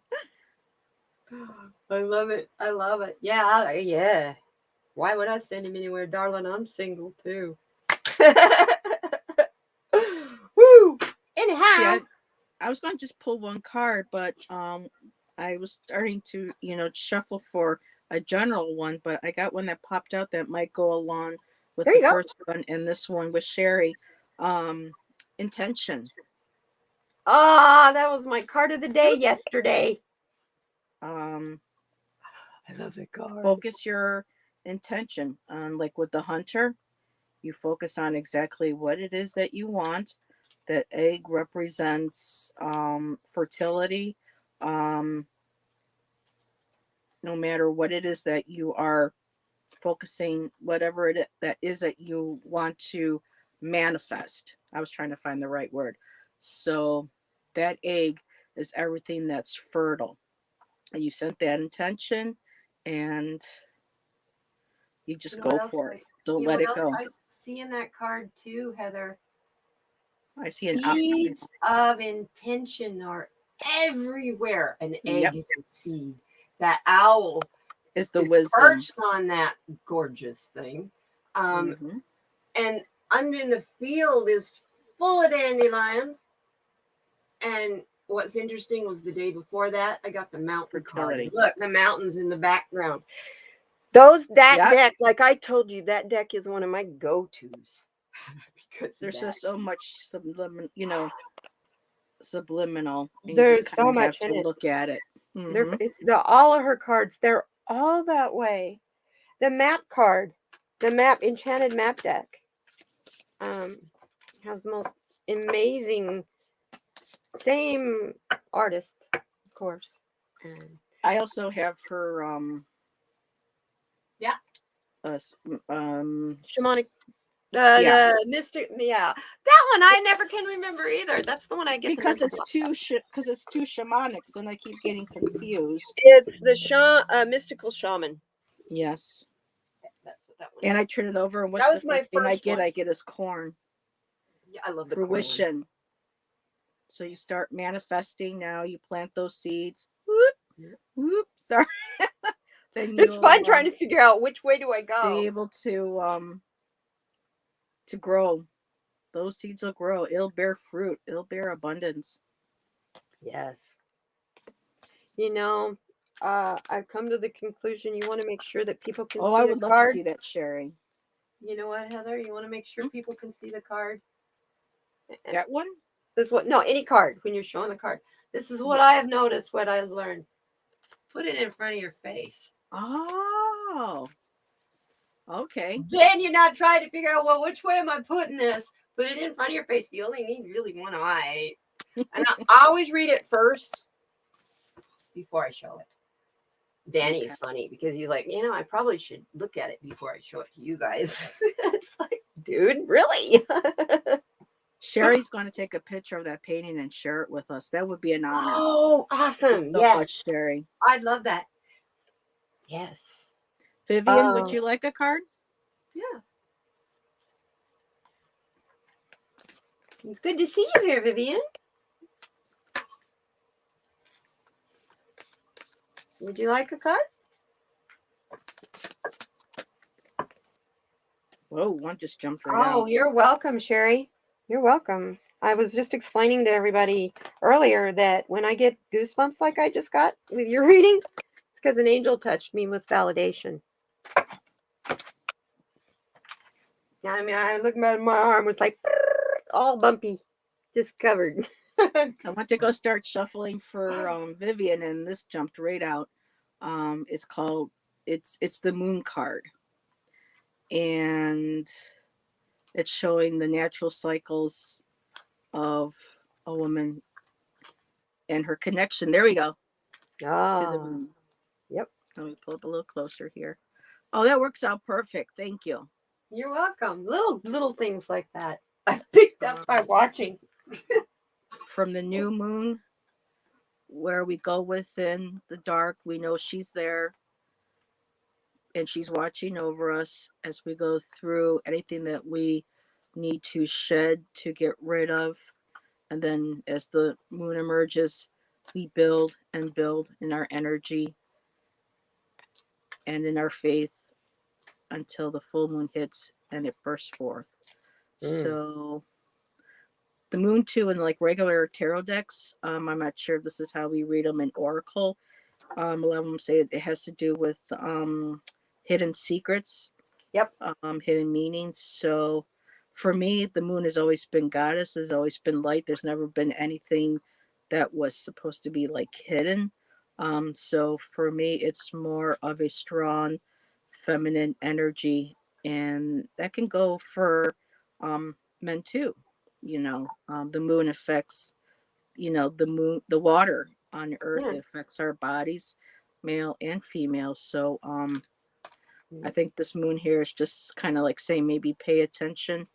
I love it. I love it. Yeah, yeah. Why would I send him anywhere, darling? I'm single too. Woo! Anyhow. Yeah, I was going to just pull one card, but I was starting to, shuffle for a general one, but I got one that popped out that might go along with There the you go. first one and this one with Sherry. Intention. Ah, that was my card of the day yesterday. I love that card. Focus your intention on, like with the hunter, you focus on exactly what it is that you want. That egg represents fertility. No matter what it is that you are focusing, whatever that is that you want to manifest. I was trying to find the right word. So that egg is everything that's fertile. And you set that intention and you You just know what go else for it. Don't let what it else go. I see in that card too, Heather? I see an out. Seeds of intention are everywhere. An Yep. egg is a seed. That owl Is the is wisdom. perched on that gorgeous thing. Hmm. And under in the field is full of dandelions. And what's interesting was the day before that, I got the mountain card. Fertility. Look, the mountains in the background. That Yep. deck, like I told you, that deck is one of my go-tos because of There's that. just so much subliminal, and you just There's kind so of have much to in it. look at it. They're Hmm. it's the all of her cards. They're all that way. The map card, the map enchanted map deck, um, has the most amazing same artist, of course. And I also have her yeah, shamanic. yeah, The Mr. Yeah, that one I never can remember either. That's the one I get the because mental it's block. because it's two shamanics and I keep getting confused. It's the mystical shaman. Yes. That's what that one And I is. turn it over and That what's the was my first thing first one. I get is corn. Yeah, I love the corn one. Fruition. So you start manifesting now, you plant those seeds. Whoop, whoop, sorry. Then It's you'll fun trying to figure out which way do I be go. able to grow. Those seeds will grow. It'll bear fruit. It'll bear abundance. Yes. You know, I've come to the conclusion you want to make sure that people can Oh, see I the would love to card. see that, Sherry. You know what, Heather? You want to make sure people can see the card. That one? This is what no any card when you're showing the card. This is what I have noticed. What I've learned. Put it in front of your face. Oh, okay. Then you're not trying to figure out, well, which way am I putting this? Put it in front of your face. You only need really one eye. And I always read it first before I show it. Danny is funny because he's like, I probably should look at it before I show it to you guys. It's like, dude, really? Sherry's going to take a picture of that painting and share it with us. That would be an honor. Oh, awesome. So Yes. much, Sherry. I'd love that. Yes. Vivian, would you like a card? Yeah. It's good to see you here, Vivian. Would you like a card? Whoa, one just jumped right out. Oh, you're welcome, Sherry. You're welcome. I was just explaining to everybody earlier that when I get goosebumps like I just got with your reading, it's because an angel touched me with validation. I mean, I looked at my arm was like all bumpy, just covered. I went to go start shuffling for Vivian, and this jumped right out. It's called it's the moon card, and it's showing the natural cycles of a woman and her connection. There we go. To the moon. Yep. Let me pull up a little closer here. Oh, that works out perfect. Thank you. You're welcome. Little things like that I picked up by watching. From the new moon, where we go within the dark, we know she's there and she's watching over us as we go through anything that we need to shed to get rid of. And then as the moon emerges, we build and build in our energy and in our faith until the full moon hits and it bursts forth. So the moon too, in like regular tarot decks, I'm not sure if this is how we read them in Oracle. A lot of them say it has to do with hidden secrets. Yep. Hidden meanings. So for me, the moon has always been goddess, has always been light. There's never been anything that was supposed to be like hidden. So for me, it's more of a strong feminine energy, and that can go for men too. The moon affects, the water on Earth. It affects our bodies, male and female. So I think this moon here is just kind of like saying maybe pay attention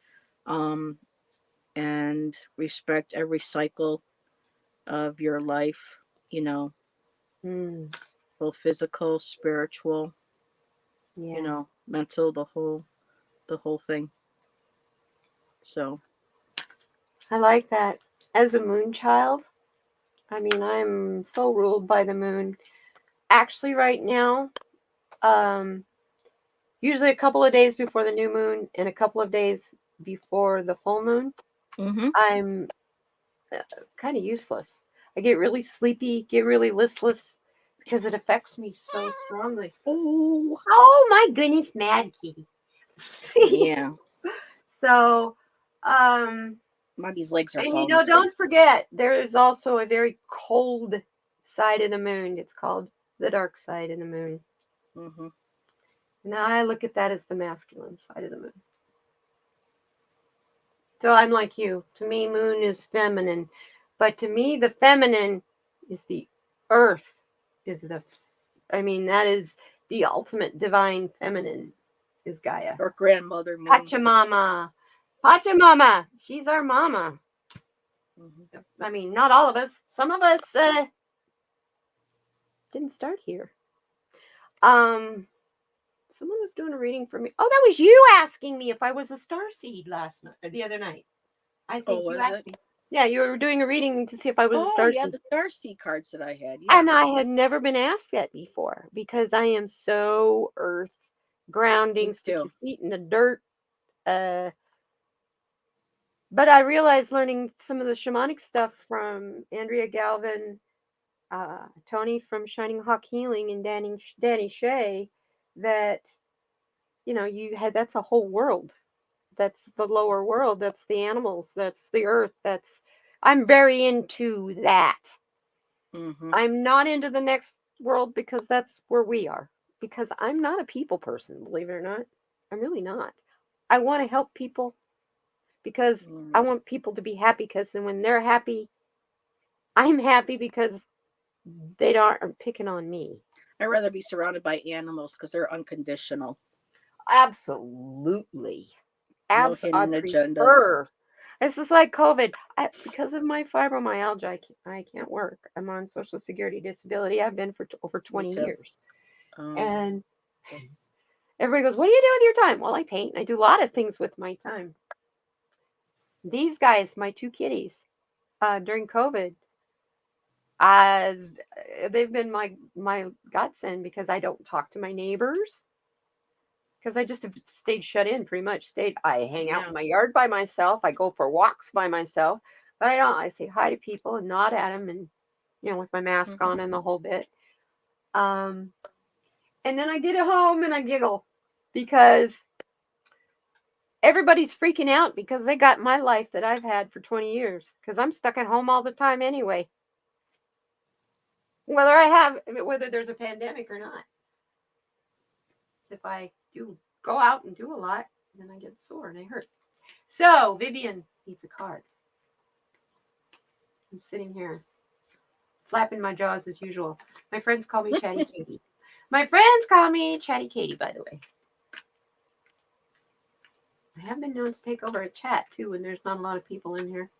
and respect every cycle of your life, you know, Mm, both physical, spiritual, yeah. mental, the whole thing. So, I like that. As a moon child, I mean, I'm so ruled by the moon. Actually, right now, um, usually a couple of days before the new moon and a couple of days before the full moon, mm-hmm. I'm kind of useless. I get really sleepy, get really listless because it affects me so strongly. Oh, Oh my goodness, mad kitty. yeah. So, um, Mommy's legs are and falling asleep. don't forget, there is also a very cold side of the moon. It's called the dark side of the moon. Mm-hmm. Now I look at that as the masculine side of the moon. So I'm like you. To me, moon is feminine, but to me, the feminine is the earth. I mean, that is the ultimate divine feminine. Is Gaia. Or grandmother moon. Pachamama. Pachamama. She's our mama. Mm-hmm. I mean, not all of us. Some of us didn't start here. Um, Someone was doing a reading for me. Oh, that was you asking me if I was a star seed last night or the other night. I Oh, think you was asked it? me. Yeah, you were doing a reading to see if I was a Oh, star yeah, seed. the Starseed cards that I had. Yeah. And I had never been asked that before because I am so earth Me grounding, stick too. your feet in the dirt. Uh, but I realized learning some of the shamanic stuff from Andrea Galvin, Tony from Shining Hawk Healing, and Danny Shea that you had that's a whole world. That's the lower world. That's the animals. That's the earth. I'm very into that. Mm-hmm. I'm not into the next world because that's where we are. Because I'm not a people person, believe it or not. I'm really not. I want to help people because I Mm. want people to be happy because then when they're happy, I'm happy because they aren't picking on me. I'd rather be surrounded by animals because they're unconditional. Absolutely. No I hidden agendas. prefer. This is like COVID. Because of my fibromyalgia, I can't work. I'm on Social Security disability. I've been for over Me 20 too. years. Um, And everybody goes, "What do you do with your time?" Well, I paint. I do a lot of things with my time. These guys, my two kitties, during COVID, as they've been my godsend because I don't talk to my neighbors because I just have stayed shut in pretty much. I hang out in yeah. my yard by myself. I go for walks by myself, but I don't. I say hi to people and nod at them, and with my mask Mm-hmm. on and the whole bit. Um, and then I get at home and I giggle because everybody's freaking out because they got my life that I've had for 20 years because I'm stuck at home all the time anyway. Whether there's a pandemic or not. If I do go out and do a lot, then I get sore and I hurt. So Vivian needs a card. I'm sitting here flapping my jaws as usual. My friends call me Chatty Katie. My friends call me Chatty Katie, by the way. I have been known to take over a chat too when there's not a lot of people in here.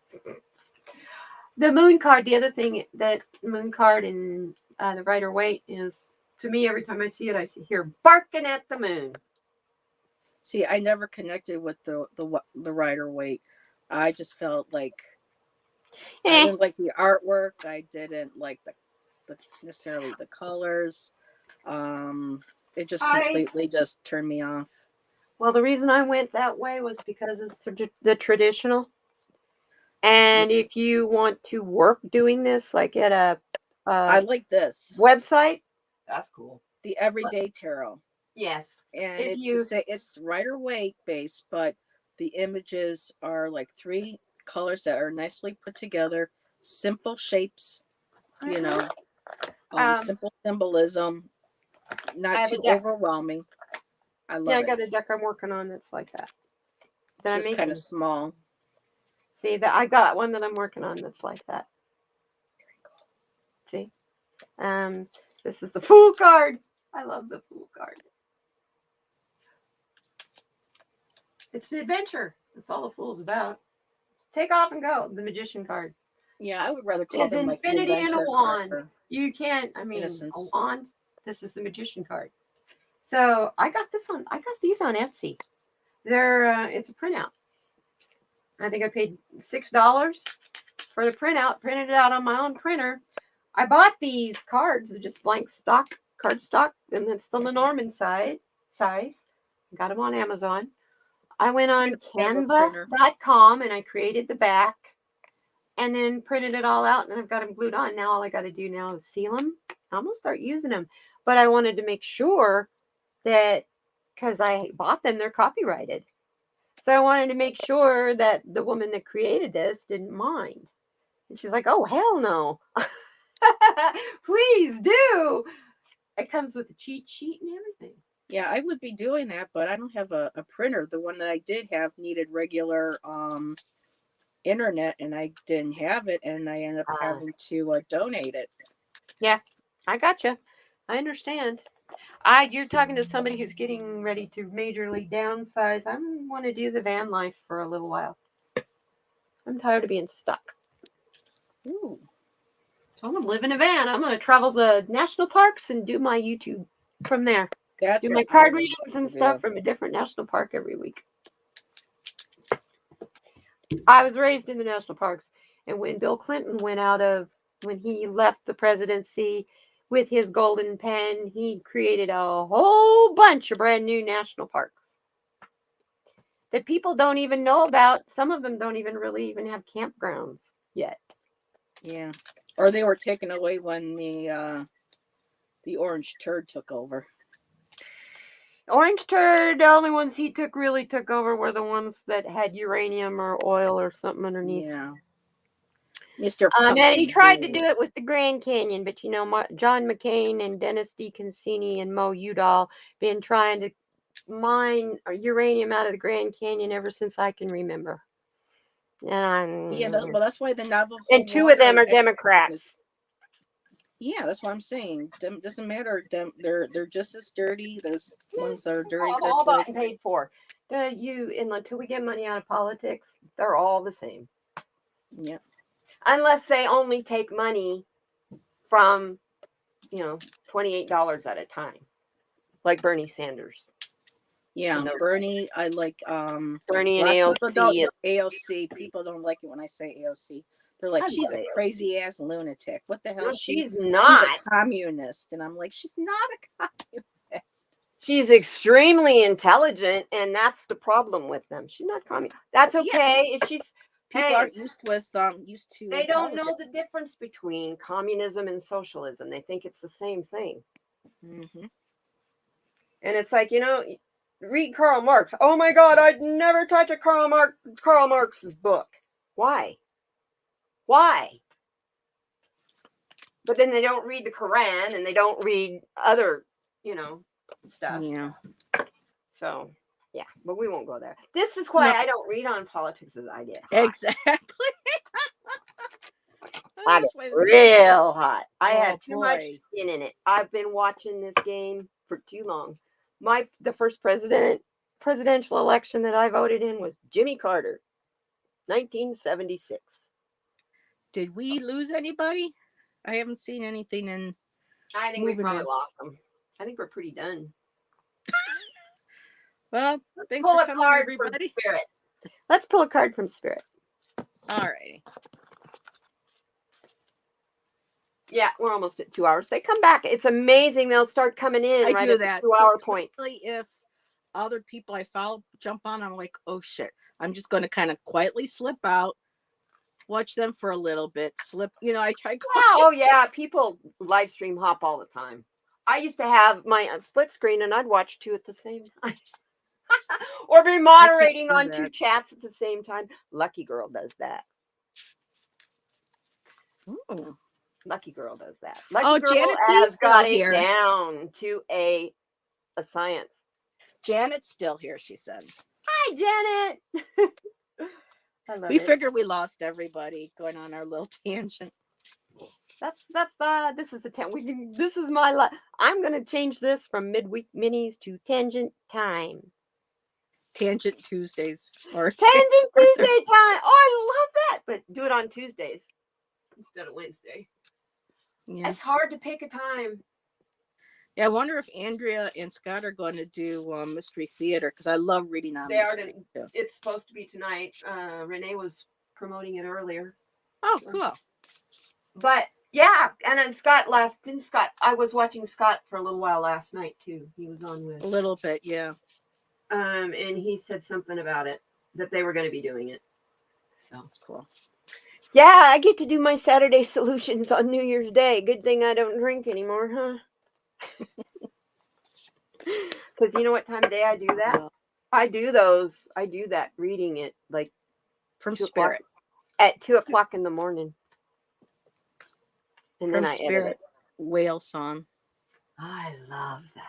The moon card, the other thing that moon card and the Rider Waite is, to me, every time I see it, I hear barking at the moon. See, I never connected with the Rider Waite. I just felt like I Eh, didn't like the artwork. I didn't like the necessarily the colors. Um, it just I completely just turned me off. Well, the reason I went that way was because it's the traditional. Yeah, And if you want to work doing this, like at I a like this, website, that's cool. the But Everyday Tarot, yes, and if it's the you, same. It's Rider Waite based, but the images are like three colors that are nicely put together, simple shapes. You uh-huh. know, um, simple symbolism, I not have a too deck. overwhelming. I Yeah, love I it. got a deck I'm working on that's like that. It's That I'm just kind of making. small. See that I got one that I'm working on that's like that. See, um, this is the Fool card. I love the Fool card. It's the adventure. That's all the Fool's about. Take off and go. The Magician card. Yeah, I would rather call Is them like the infinity in a adventure card wand. for You can't, I mean, a innocence. wand. This is the magician card. So I got these on Etsy. They're, it's a printout. I think I paid $6 for the printout, printed it out on my own printer. I bought these cards, just blank stock, card stock, and it's the Lenormand size. Got them on Amazon. I went on I have a printer. canva.com and I created the back and then printed it all out and I've got them glued on. Now all I got to do now is seal them. I'm going to start using them. But I wanted to make sure that, because I bought them, they're copyrighted. So I wanted to make sure that the woman that created this didn't mind. And she's like, oh, hell no. Please do. It comes with a cheat sheet and everything. Yeah, I would be doing that, but I don't have a printer. The one that I did have needed regular internet, and I didn't have it, and I ended up having to donate it. Yeah, I gotcha. I understand. You're talking to somebody who's getting ready to majorly downsize. I want to do the van life for a little while. I'm tired of being stuck. Ooh. So I'm gonna live in a van. I'm gonna travel the national parks and do my YouTube from there. That's Do my what card I readings and do. stuff from a different national park every week. I was raised in the national parks, and when Bill Clinton when he left the presidency with his golden pen, he created a whole bunch of brand new national parks that people don't even know about. Some of them don't even really even have campgrounds yet. Yeah, or they were taken away when the orange turd took over. Orange turd, the only ones he really took over were the ones that had uranium or oil or something underneath. Yeah. Mr. And he tried to do it with the Grand Canyon, but John McCain and Dennis DeConcini and Mo Udall been trying to mine uranium out of the Grand Canyon ever since I can remember. And yeah, well, that's why the Navajo. And two of them are Democrats. Yeah, that's what I'm saying. Doesn't matter. They're just as dirty. Those ones are dirty. All bought and paid for. Until we get money out of politics, they're all the same. Yeah. Unless they only take money from, $28 at a time, like Bernie Sanders. Yeah, Bernie. I like Bernie and AOC. AOC. People don't like it when I say AOC. They're like, she's a crazy ass lunatic. What the hell? No, she's not. She's a communist, and I'm like, she's not a communist. She's extremely intelligent, and that's the problem with them. She's not communist. That's okay if she's. People aren't used to. They don't know the difference between communism and socialism. They think it's the same thing. Mm-hmm. And it's like, read Karl Marx. Oh my God, I'd never touch a Karl Marx's book. Why? But then they don't read the Quran and they don't read other, stuff. Yeah. So, yeah, but we won't go there. This is why I don't read on politics as I get hot. Exactly. I get real hot. I have too much skin in it. I've been watching this game for too long. The first presidential election that I voted in was Jimmy Carter, 1976. Did we lose anybody? I haven't seen anything in. I think we probably lost them. I think we're pretty done. Well, thanks for coming, everybody. Spirit. Let's pull a card from Spirit. All righty. Yeah, we're almost at 2 hours. They come back. It's amazing. They'll start coming in right at the 2 hour point. If other people I follow jump on, I'm like, oh shit. I'm just going to kind of quietly slip out, watch them for a little bit, I try. Oh yeah, people live stream hop all the time. I used to have my split screen and I'd watch two at the same time. Or be moderating on two chats at the same time. Lucky Girl does that. Ooh. Lucky Girl does that. Lucky Girl Janet has got it down to a science. Janet's still here, she said. Hi, Janet. We figured we lost everybody going on our little tangent. This is the this is my life. I'm going to change this from midweek minis to tangent time. Tangent Tuesdays. Or Tangent Tuesday time. Oh, I love that. But do it on Tuesdays. instead of Wednesday. Yeah. It's hard to pick a time. Yeah, I wonder if Andrea and Scott are going to do Mystery Theater because I love reading on They are mystery going. too. It's supposed to be tonight. Renee was promoting it earlier. Oh, cool. But yeah, and then Scott didn't Scott. I was watching Scott for a little while last night too. He was on with A little bit, yeah. and he said something about it that they were going to be doing it. So Cool. yeah, I get to do my Saturday solutions on New Year's Day. Good thing I don't drink anymore, huh? Because you know what time of day I do that? Well, I do those. I do that reading it like from 2 Spirit. o'clock at 2 o'clock in the morning, and then From I edit Spirit it. Whale Song. I love that.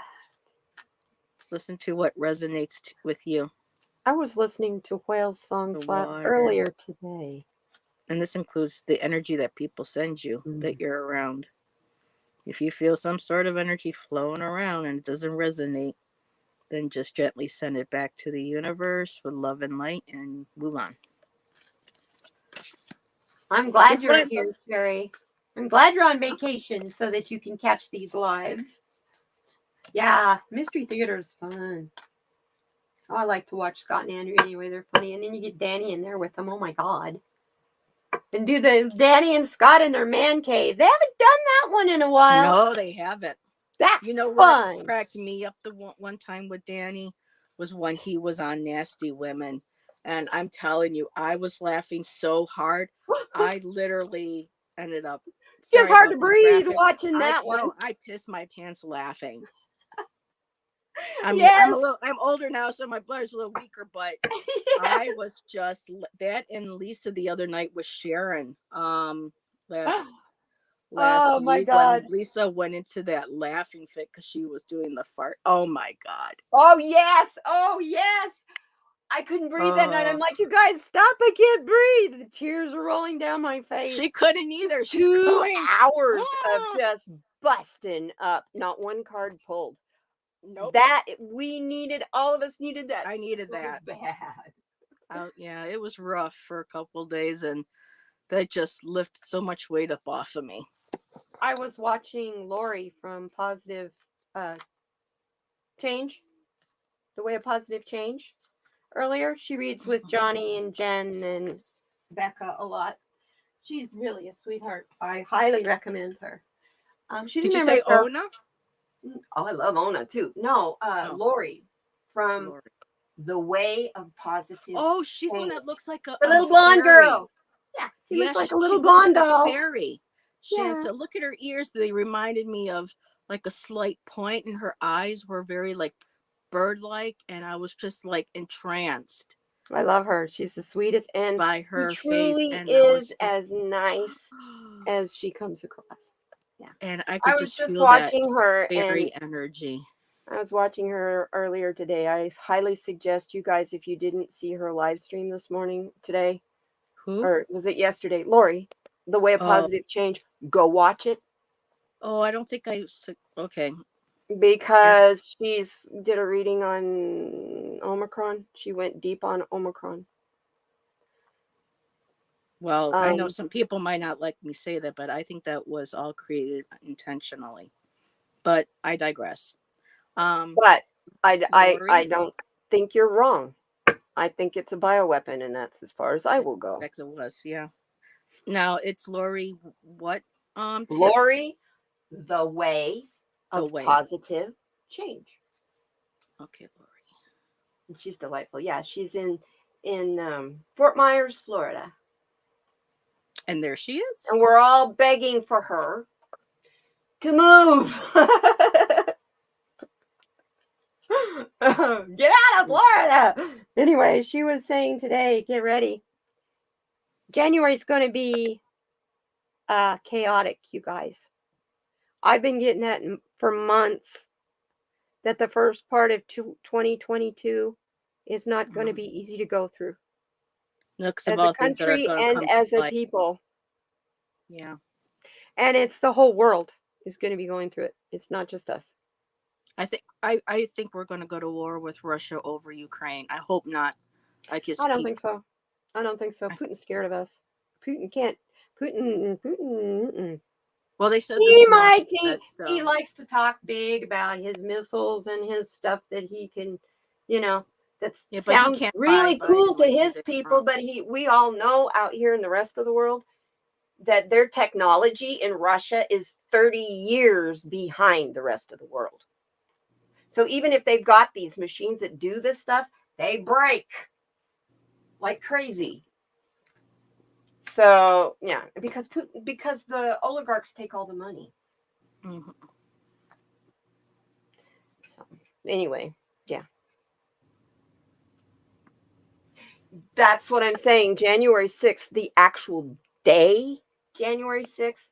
Listen to what resonates with you. I was listening to Whale's songs The water. earlier today. And this includes the energy that people send you that you're around. If you feel some sort of energy flowing around and it doesn't resonate, then just gently send it back to the universe with love and light and move on. I'm glad you're here, Sherry. I'm glad you're on vacation so that you can catch these lives. Yeah, Mystery Theater is fun. Oh, I like to watch Scott and Andrea anyway. They're funny. And then you get Danny in there with them. Oh, my God. And do the Danny and Scott in their man cave. They haven't done that one in a while. No, they haven't. That's You know fun. what cracked me up the one time with Danny was when he was on Nasty Women. And I'm telling you, I was laughing so hard. I literally ended up. It's hard to breathe watching that one. No, I pissed my pants laughing. I mean, Yes. I'm older now, so my blood's a little weaker, but Yes. I was just that and Lisa the other night with Sharon. Last Oh, my week God. when Lisa went into that laughing fit because she was doing the fart. Oh my God. Oh, yes. Oh, yes. I couldn't breathe that night. I'm like, you guys, stop. I can't breathe. The tears are rolling down my face. She couldn't either. She's 2 going. hours of just busting up. Not one card pulled. Nope. That all of us needed that. I needed so that. bad. Yeah, it was rough for a couple of days, and that just lifted so much weight up off of me. I was watching Lori from Positive Change, The Way of Positive Change earlier. She reads with Johnny and Jen and Becca a lot. She's really a sweetheart. I highly recommend her. She's Did you say Ona? Oh, I love Ona too. No, Lori from Lord. The Way of Positive. Oh, she's Change. one that looks like The little blonde fairy. girl. Yeah, she looks like a little she blonde looks like doll. a fairy. She Yeah. has look at her ears. They reminded me of like a slight point, and her eyes were very like bird-like, and I was just like entranced. I love her. She's the sweetest, and by her she truly face, and is as nice as she comes across. Yeah, and I could was just feel watching that her, fairy and energy. I was watching her earlier today. I highly suggest you guys, if you didn't see her live stream this morning, today, Who? or was it yesterday? Lori, The Way of Positive Change. Go watch it. Oh, I don't think okay. Because she's did a reading on Omicron. She went deep on Omicron. Well, I know some people might not like me say that, but I think that was all created intentionally. But I digress. But I don't think you're wrong. I think it's a bioweapon, and that's as far as I will go. It was, yeah. Now it's Lori. What? Lori, The Way of Positive Change. Okay, Lori. And she's delightful. Yeah, she's in Fort Myers, Florida. And there she is. And we're all begging for her to move. Get out of Florida. Anyway, she was saying today, get ready. January's going to be chaotic, you guys. I've been getting that for months, that the first part of 2022 is not going to be easy to go through. No, as a country and as a people. Yeah. And it's the whole world is going to be going through it. It's not just us. I think we're going to go to war with Russia over Ukraine. I hope not. I don't think so. I don't think so. Putin's scared of us. Putin can't. Putin. Well, they said He this morning might think that he likes to talk big about his missiles and his stuff that he can, that yeah, but he sounds can't buy really cool Biden to like he his did people. Trump. But we all know out here in the rest of the world that their technology in Russia is 30 years behind the rest of the world. So even if they've got these machines that do this stuff, they break like crazy. So yeah, because the oligarchs take all the money. Mm-hmm. So anyway, yeah. That's what I'm saying. January 6th, the actual day, January 6th.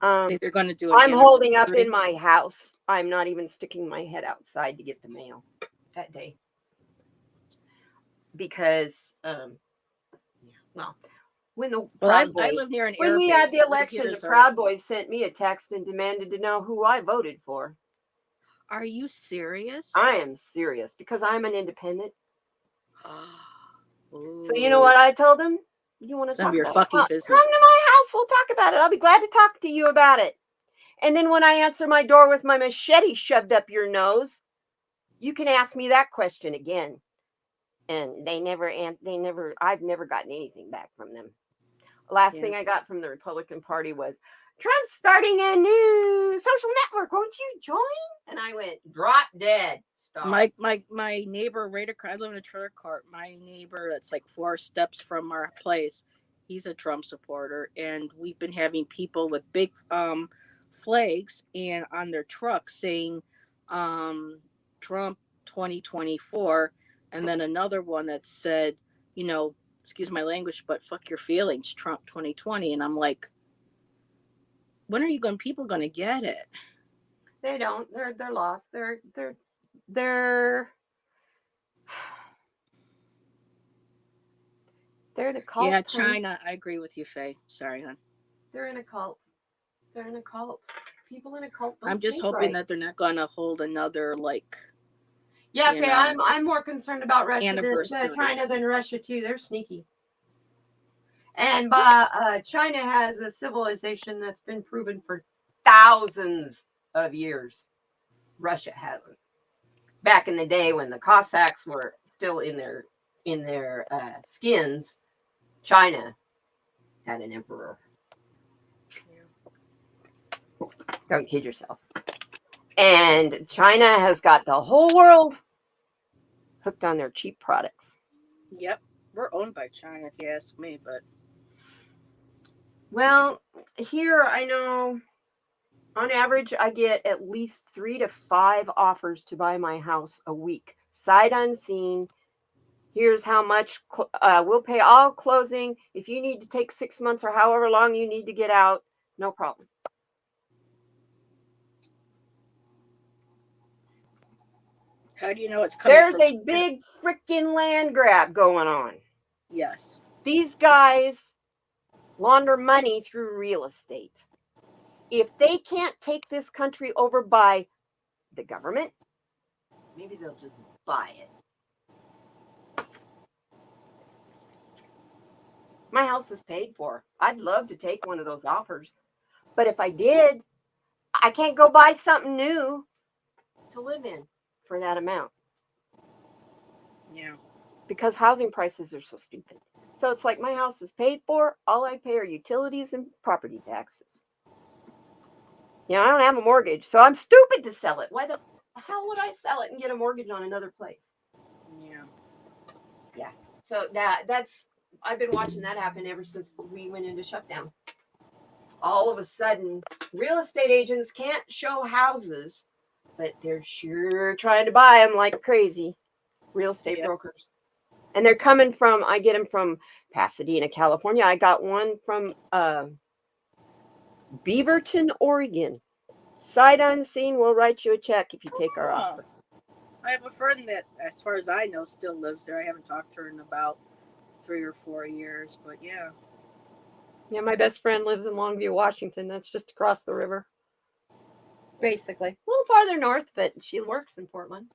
They're going to do an I'm holding up anniversary. in my house. I'm not even sticking my head outside to get the mail that day. Because, well, when the Proud I Boys, live near an when air we had the base. Over election, here the is our. Proud Boys sent me a text and demanded to know who I voted for. Are you serious? I am serious because I'm an independent. So you know Ooh, what I told them? You want to it's none of talk your about it? fucking Come business. to my house. We'll talk about it. I'll be glad to talk to you about it. And then when I answer my door with my machete shoved up your nose, you can ask me that question again. And I've never gotten anything back from them. Last thing I got from the Republican Party was, Trump's starting a new social network. Won't you join? And I went, drop dead. Stop. My neighbor right across. I live in a trailer court. My neighbor that's like 4 steps from our place. He's a Trump supporter, and we've been having people with big flags and on their trucks saying Trump 2024, and then another one that said, excuse my language, but fuck your feelings, Trump 2020. And I'm like, when are people going to get it? They don't. They're lost. They're the cult. Yeah, China. I agree with you, Faye. Sorry, hon. They're in a cult. They're in a cult. People in a cult don't I'm just think hoping right. that they're not going to hold another Yeah, okay. I'm more concerned about Russia than China than Russia too. They're sneaky. And China has a civilization that's been proven for thousands of years. Russia hasn't. Back in the day when the Cossacks were still in their skins, China had an emperor. Don't kid yourself. And China has got the whole world hooked on their cheap products. Yep, we're owned by China, if you ask me. But well, here I know on average I get at least 3 to 5 offers to buy my house a week, sight unseen. Here's how much we'll pay all closing. If you need to take 6 months or however long you need to get out, no problem. how do you know it's coming? There's a big freaking land grab going on. Yes. These guys launder money through real estate. If they can't take this country over by the government, maybe they'll just buy it. My house is paid for. I'd love to take one of those offers. But if I did, I can't go buy something new to live in for that amount. Yeah. Because housing prices are so stupid. So it's like my house is paid for. All I pay are utilities and property taxes. I don't have a mortgage, so I'm stupid to sell it. Why the hell would I sell it and get a mortgage on another place? Yeah. Yeah. So that's I've been watching that happen ever since we went into shutdown. All of a sudden, real estate agents can't show houses, but they're sure trying to buy them like crazy. Real estate brokers. And they're coming from, I get them from Pasadena, California. I got one from Beaverton, Oregon. Sight unseen, we'll write you a check if you take our offer. I have a friend that, as far as I know, still lives there. I haven't talked to her in about 3 or 4 years, but yeah. Yeah, my best friend lives in Longview, Washington. That's just across the river. Basically. A little farther north, but she works in Portland.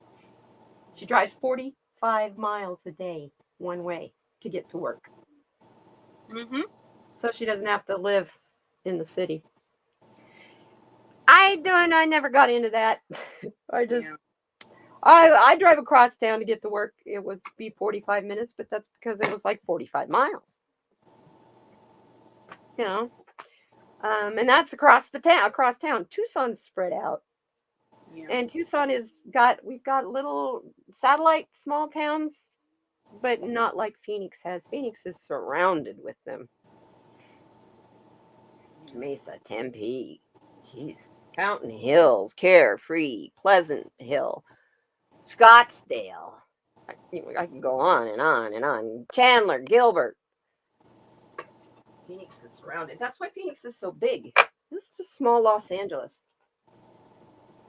She drives 45 miles a day one way to get to work. Mm-hmm. so she doesn't have to live in the city. I never got into that. I just Yeah. I drive across town to get to work. It was be 45 minutes, but that's because it was like 45 miles. You know. And that's across town. Tucson's spread out. Yeah. And Tucson we've got little satellite small towns, but not like Phoenix has. Phoenix is surrounded with them. Mesa, Tempe, jeez, Fountain Hills, Carefree, Pleasant Hill, Scottsdale. I can go on and on and on. Chandler, Gilbert. Phoenix is surrounded. That's why Phoenix is so big. This is just small Los Angeles.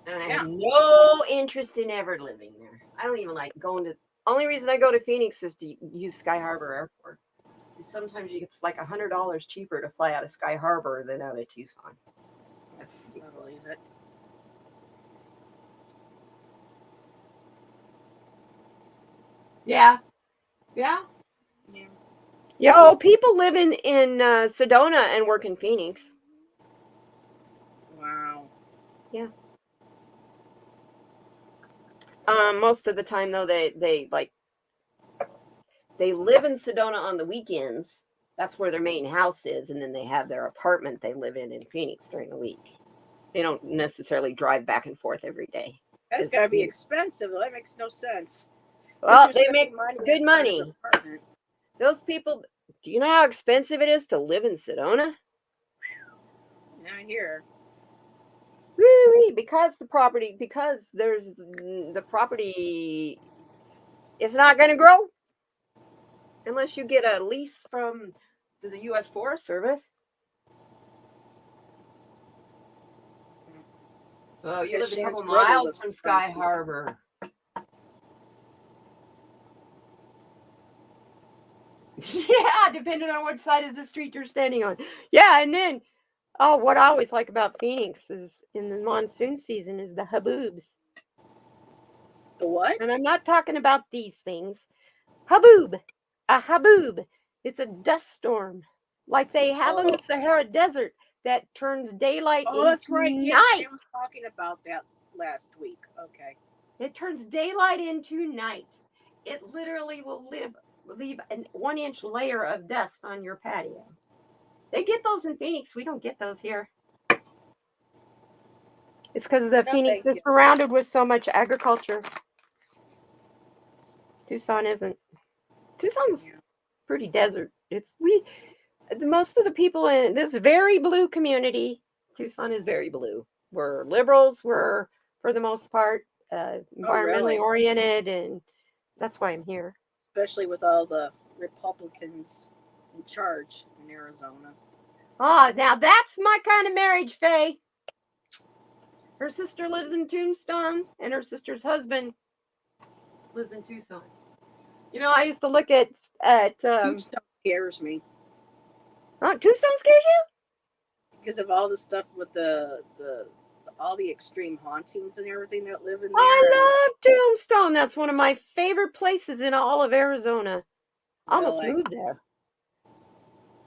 And I have no interest in ever living there. I don't even like going to. Only reason I go to Phoenix is to use Sky Harbor Airport. Sometimes it's like $100 cheaper to fly out of Sky Harbor than out of Tucson. That's ridiculous. It. Yeah. Yo, people live in Sedona and work in Phoenix. Wow. Yeah. Most of the time though, they live in Sedona on the weekends. That's where their main house is, and then they have their apartment they live in Phoenix during the week. They don't necessarily drive back and forth every day. That's gotta be expensive. That makes no sense. Well, they make good money. Those people. Do you know how expensive it is to live in Sedona? Not here. Really? Because the property is not going to grow unless you get a lease from the U.S. Forest Service. Oh, you live a couple miles from Sky Harbor. Yeah, depending on which side of the street you're standing on. Yeah, and then, what I always like about Phoenix is in the monsoon season is the haboobs. The what? And I'm not talking about these things. Haboob. A haboob. It's a dust storm. Like they have in the Sahara Desert that turns daylight into that's right. night. Yeah, I was talking about that last week. Okay. It turns daylight into night. It literally will leave an 1-inch layer of dust on your patio. They get those in Phoenix. We don't get those here. It's because Phoenix is surrounded with so much agriculture. Tucson isn't. Tucson's pretty desert. Most of the people in this very blue community, Tucson is very blue. We're liberals. We're, for the most part, environmentally oriented, and that's why I'm here. Especially with all the Republicans in charge in Arizona. Oh, now that's my kind of marriage, Faye. Her sister lives in Tombstone, and her sister's husband lives in Tucson. You know, I used to look at Tombstone scares me. Tombstone scares you? Because of all the stuff with all the extreme hauntings and everything that live in there. I love Tombstone. That's one of my favorite places in all of Arizona. I almost moved there.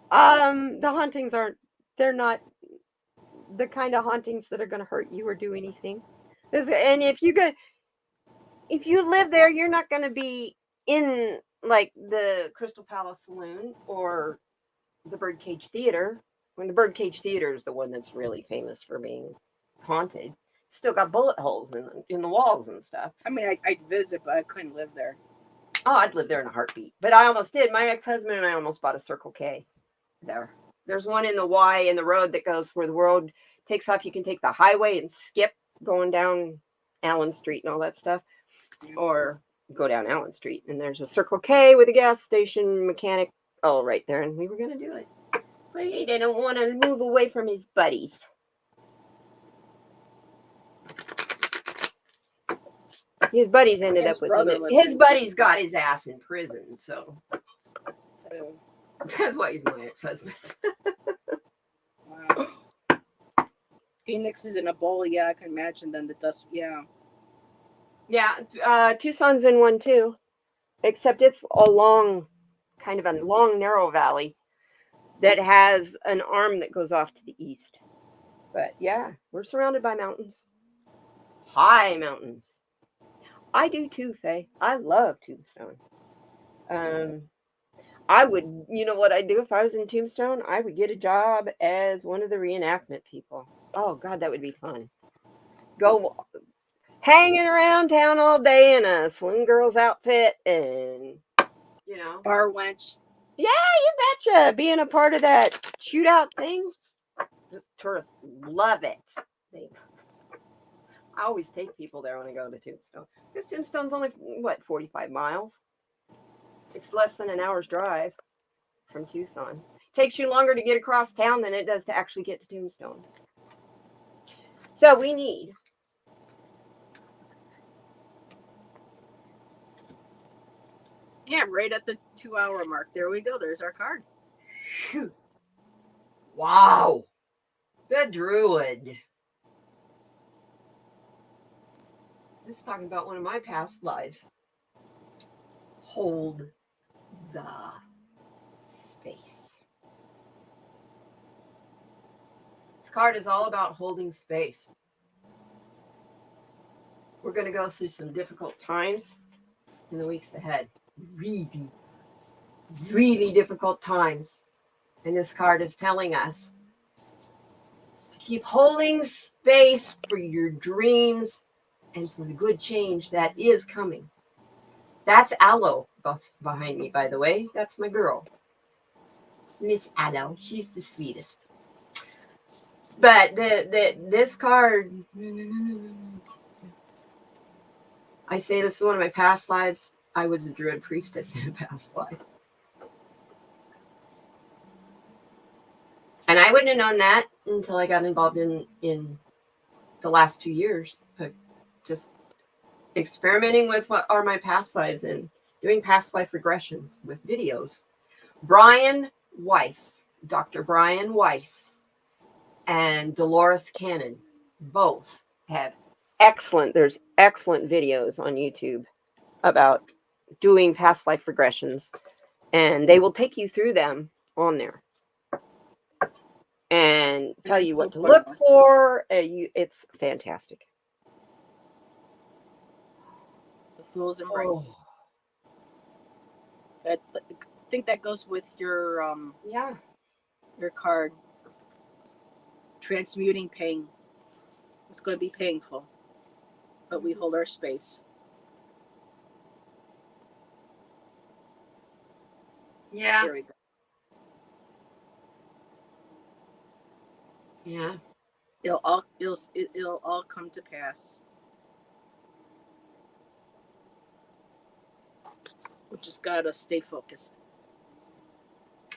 The hauntings they're not the kind of hauntings that are going to hurt you or do anything. And if you live there, you're not going to be in like the Crystal Palace Saloon or the Birdcage Theater. When the Birdcage Theater is the one that's really famous for being haunted. It's still got bullet holes in the walls and stuff. I mean, I'd visit, but I couldn't live there. Oh, I'd live there in a heartbeat. But I almost did. My ex-husband and I almost bought a Circle K there. There's one in the Y in the road that goes where the road takes off. You can take the highway and skip going down Allen Street and all that stuff. Or go down Allen Street. And there's a Circle K with a gas station mechanic right there. And we were going to do it. But he didn't want to move away from his buddies. His buddies ended up with him. His buddies got his ass in prison, so that's why he's my ex-husband. Wow. Phoenix is in a bowl, I can imagine. Then the dust, Yeah, Tucson's in one too, except it's kind of a long, narrow valley. that has an arm that goes off to the east. But yeah, we're surrounded by mountains. High mountains. I do too, Faye. I love Tombstone. Um, I would, you know what I'd do if I was in Tombstone? I would get a job as one of the reenactment people. Oh God, that would be fun. Go hanging around town all day in a saloon girl's outfit and, you know. Bar wench. Yeah, you betcha. Being a part of that shootout thing. The tourists love it. I always take people there when I go to Tombstone. Because Tombstone's only, what, 45 miles? It's less than an hour's drive from Tucson. Takes you longer to get across town than it does to actually get to Tombstone. So we need. Yeah, right at the 2-hour mark. There we go. There's our card. Whew. Wow. The Druid. This is talking about one of my past lives. Hold the space. This card is all about holding space. We're going to go through some difficult times in the weeks ahead. Really, really difficult times. And this card is telling us to keep holding space for your dreams and for the good change that is coming. That's Aloe behind me, by the way. That's my girl. It's Miss Aloe. She's the sweetest. But this card, I say this is one of my past lives. I was a druid priestess in a past life. And I wouldn't have known that until I got involved in the last 2 years of just experimenting with what are my past lives and doing past life regressions with videos. Brian Weiss, Dr. Brian Weiss, and Dolores Cannon both have there's excellent videos on YouTube about doing past life regressions, and they will take you through them on there and tell you what to look for. It's fantastic. The Fool's Embrace. I think that goes with your your card. Transmuting pain. It's going to be painful, but we hold our space. Yeah. There we go. Yeah. It'll all come to pass. We just gotta stay focused.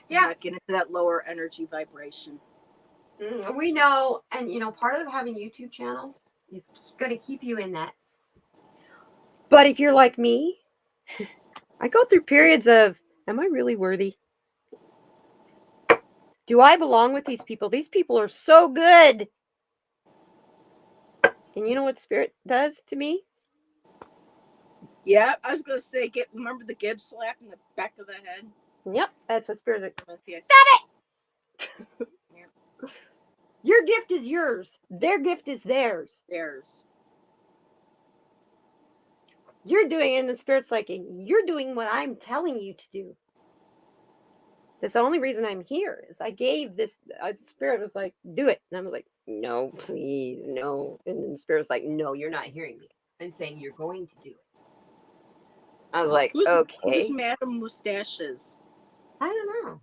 Yeah. Not get into that lower energy vibration. We know, and part of having YouTube channels is going to keep you in that. But if you're like me, I go through periods of, am I really worthy? Do I belong with these people? These people are so good. And you know what Spirit does to me? Yeah, I was gonna say, remember the Gibbs slap in the back of the head? Yep, that's what Spirit's like. Stop it! Yeah. Your gift is yours. Their gift is theirs. Theirs. You're doing it, and the Spirit's like, you're doing what I'm telling you to do. That's the only reason I'm here. Is I gave this. Spirit was like, do it, and I was like, no, please, no. And then the Spirit was like, no, you're not hearing me. I'm saying you're going to do it. I was like, okay. Who's Madame Mustaches? I don't know.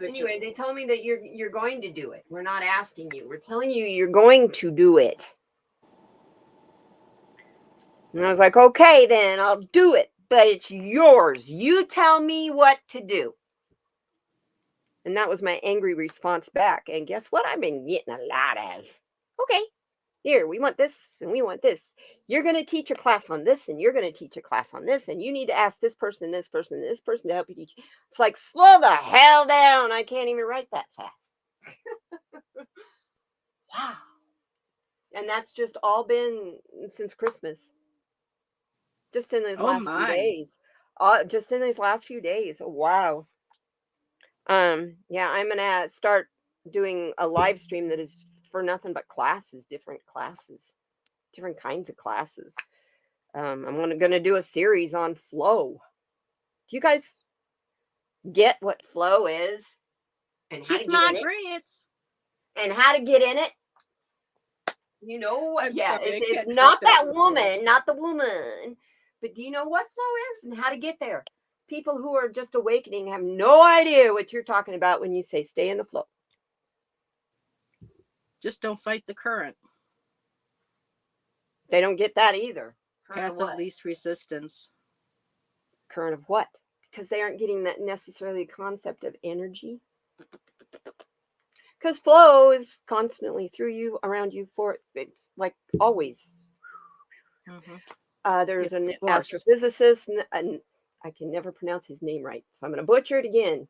Anyway, they told me that you're going to do it. We're not asking you. We're telling you you're going to do it. And I was like, okay, then I'll do it. But it's yours. You tell me what to do. And that was my angry response back. And guess what? I've been getting a lot of. Okay, here, we want this and we want this. You're going to teach a class on this and you're going to teach a class on this. And you need to ask this person, this person, this person to help you teach. It's like, slow the hell down. I can't even write that fast. Wow. And that's just all been since Christmas. just in these Oh last few my. days. Just in these last few days. Wow. Yeah, I'm gonna start doing a live stream that is for nothing but classes, different kinds of classes. I'm gonna do a series on flow. Do you guys get what flow is and how to Kiss get my in it? grits. And how to get in it? You know what? I'm Yeah, sorry, I it's can't help not it. that I'm sorry. woman, not the woman. But do you know what flow is and how to get there? People who are just awakening have no idea what you're talking about when you say stay in the flow. Just don't fight the current. They don't get that either. Current of Path of what? least resistance. Current of what? Because they aren't getting that necessarily concept of energy. Because flow is constantly through you, around you, for it's like always. There's Yes, an of course. astrophysicist, and I can never pronounce his name right, so I'm going to butcher it again.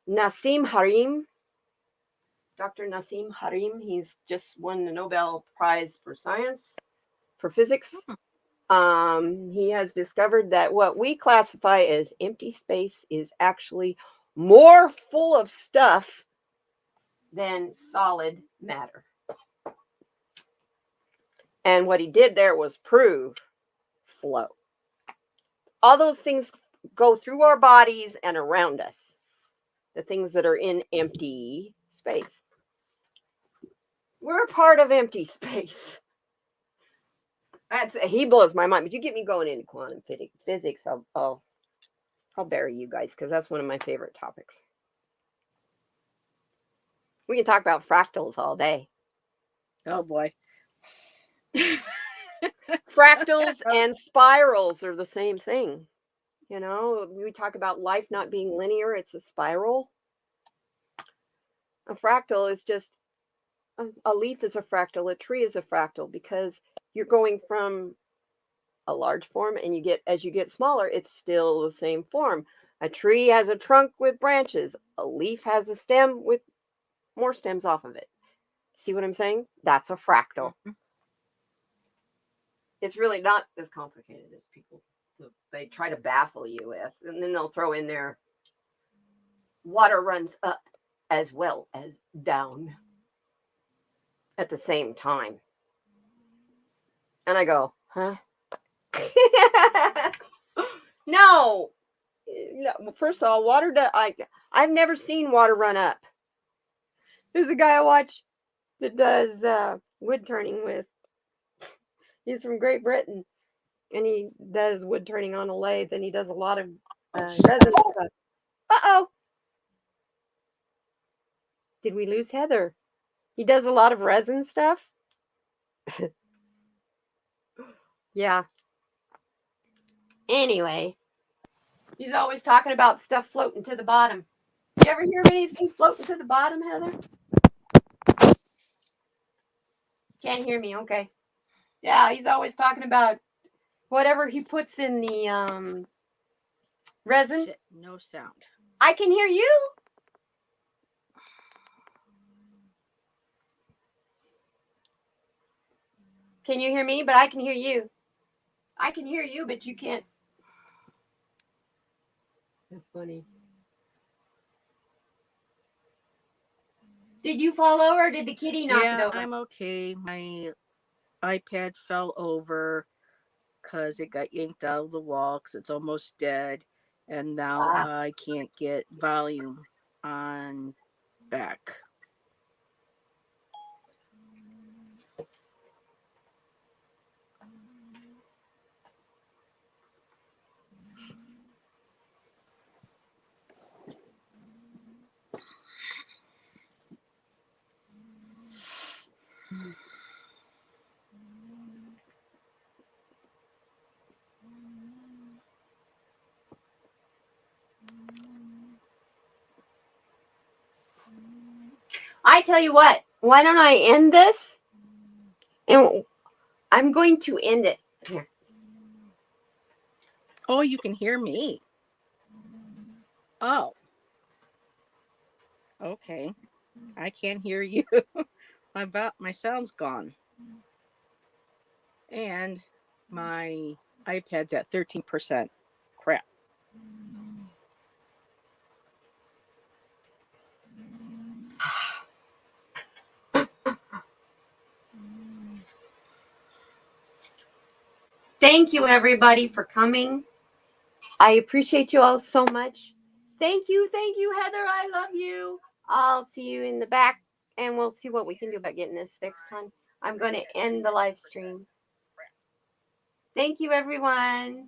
Nassim Harim, Dr. Nassim Harim. He's just won the Nobel Prize for Science, for physics. He has discovered that what we classify as empty space is actually more full of stuff than solid matter. And what he did there was prove flow. All those things go through our bodies and around us, the things that are in empty space. We're a part of empty space. He blows my mind. But you get me going into quantum physics, I'll bury you guys because that's one of my favorite topics. We can talk about fractals all day. Oh boy. Fractals and spirals are the same thing. You know, we talk about life not being linear, it's a spiral. A fractal is just a leaf is a fractal, a tree is a fractal, because you're going from a large form and as you get smaller, it's still the same form. A tree has a trunk with branches, a leaf has a stem with more stems off of it. See what I'm saying? That's a fractal. It's really not as complicated as people they try to baffle you with, and then they'll throw in there water runs up as well as down at the same time. And I go, huh? No. First of all, I've never seen water run up. There's a guy I watch that does wood turning with. He's from Great Britain, and he does wood turning on a lathe, and he does a lot of resin stuff. Uh-oh. Did we lose Heather? He does a lot of resin stuff. Yeah. Anyway, he's always talking about stuff floating to the bottom. You ever hear of anything floating to the bottom, Heather? Can't hear me. Okay. Yeah, he's always talking about whatever he puts in the resin. Shit, no sound. I can hear you. Can you hear me? But I can hear you. I can hear you, but you can't. That's funny. Did you fall over or did the kitty knock it over? I'm okay. My iPad fell over because it got yanked out of the wall because it's almost dead. And now I can't get volume on back. I tell you what, why don't I end this? And I'm going to end it. Here. Oh, you can hear me. Oh. Okay. I can't hear you. My sound's gone. And my iPad's at 13%. Crap. Thank you, everybody, for coming. I appreciate you all so much. Thank you, Heather. I love you. I'll see you in the back, and we'll see what we can do about getting this fixed, hon. I'm going to end the live stream. Thank you, everyone.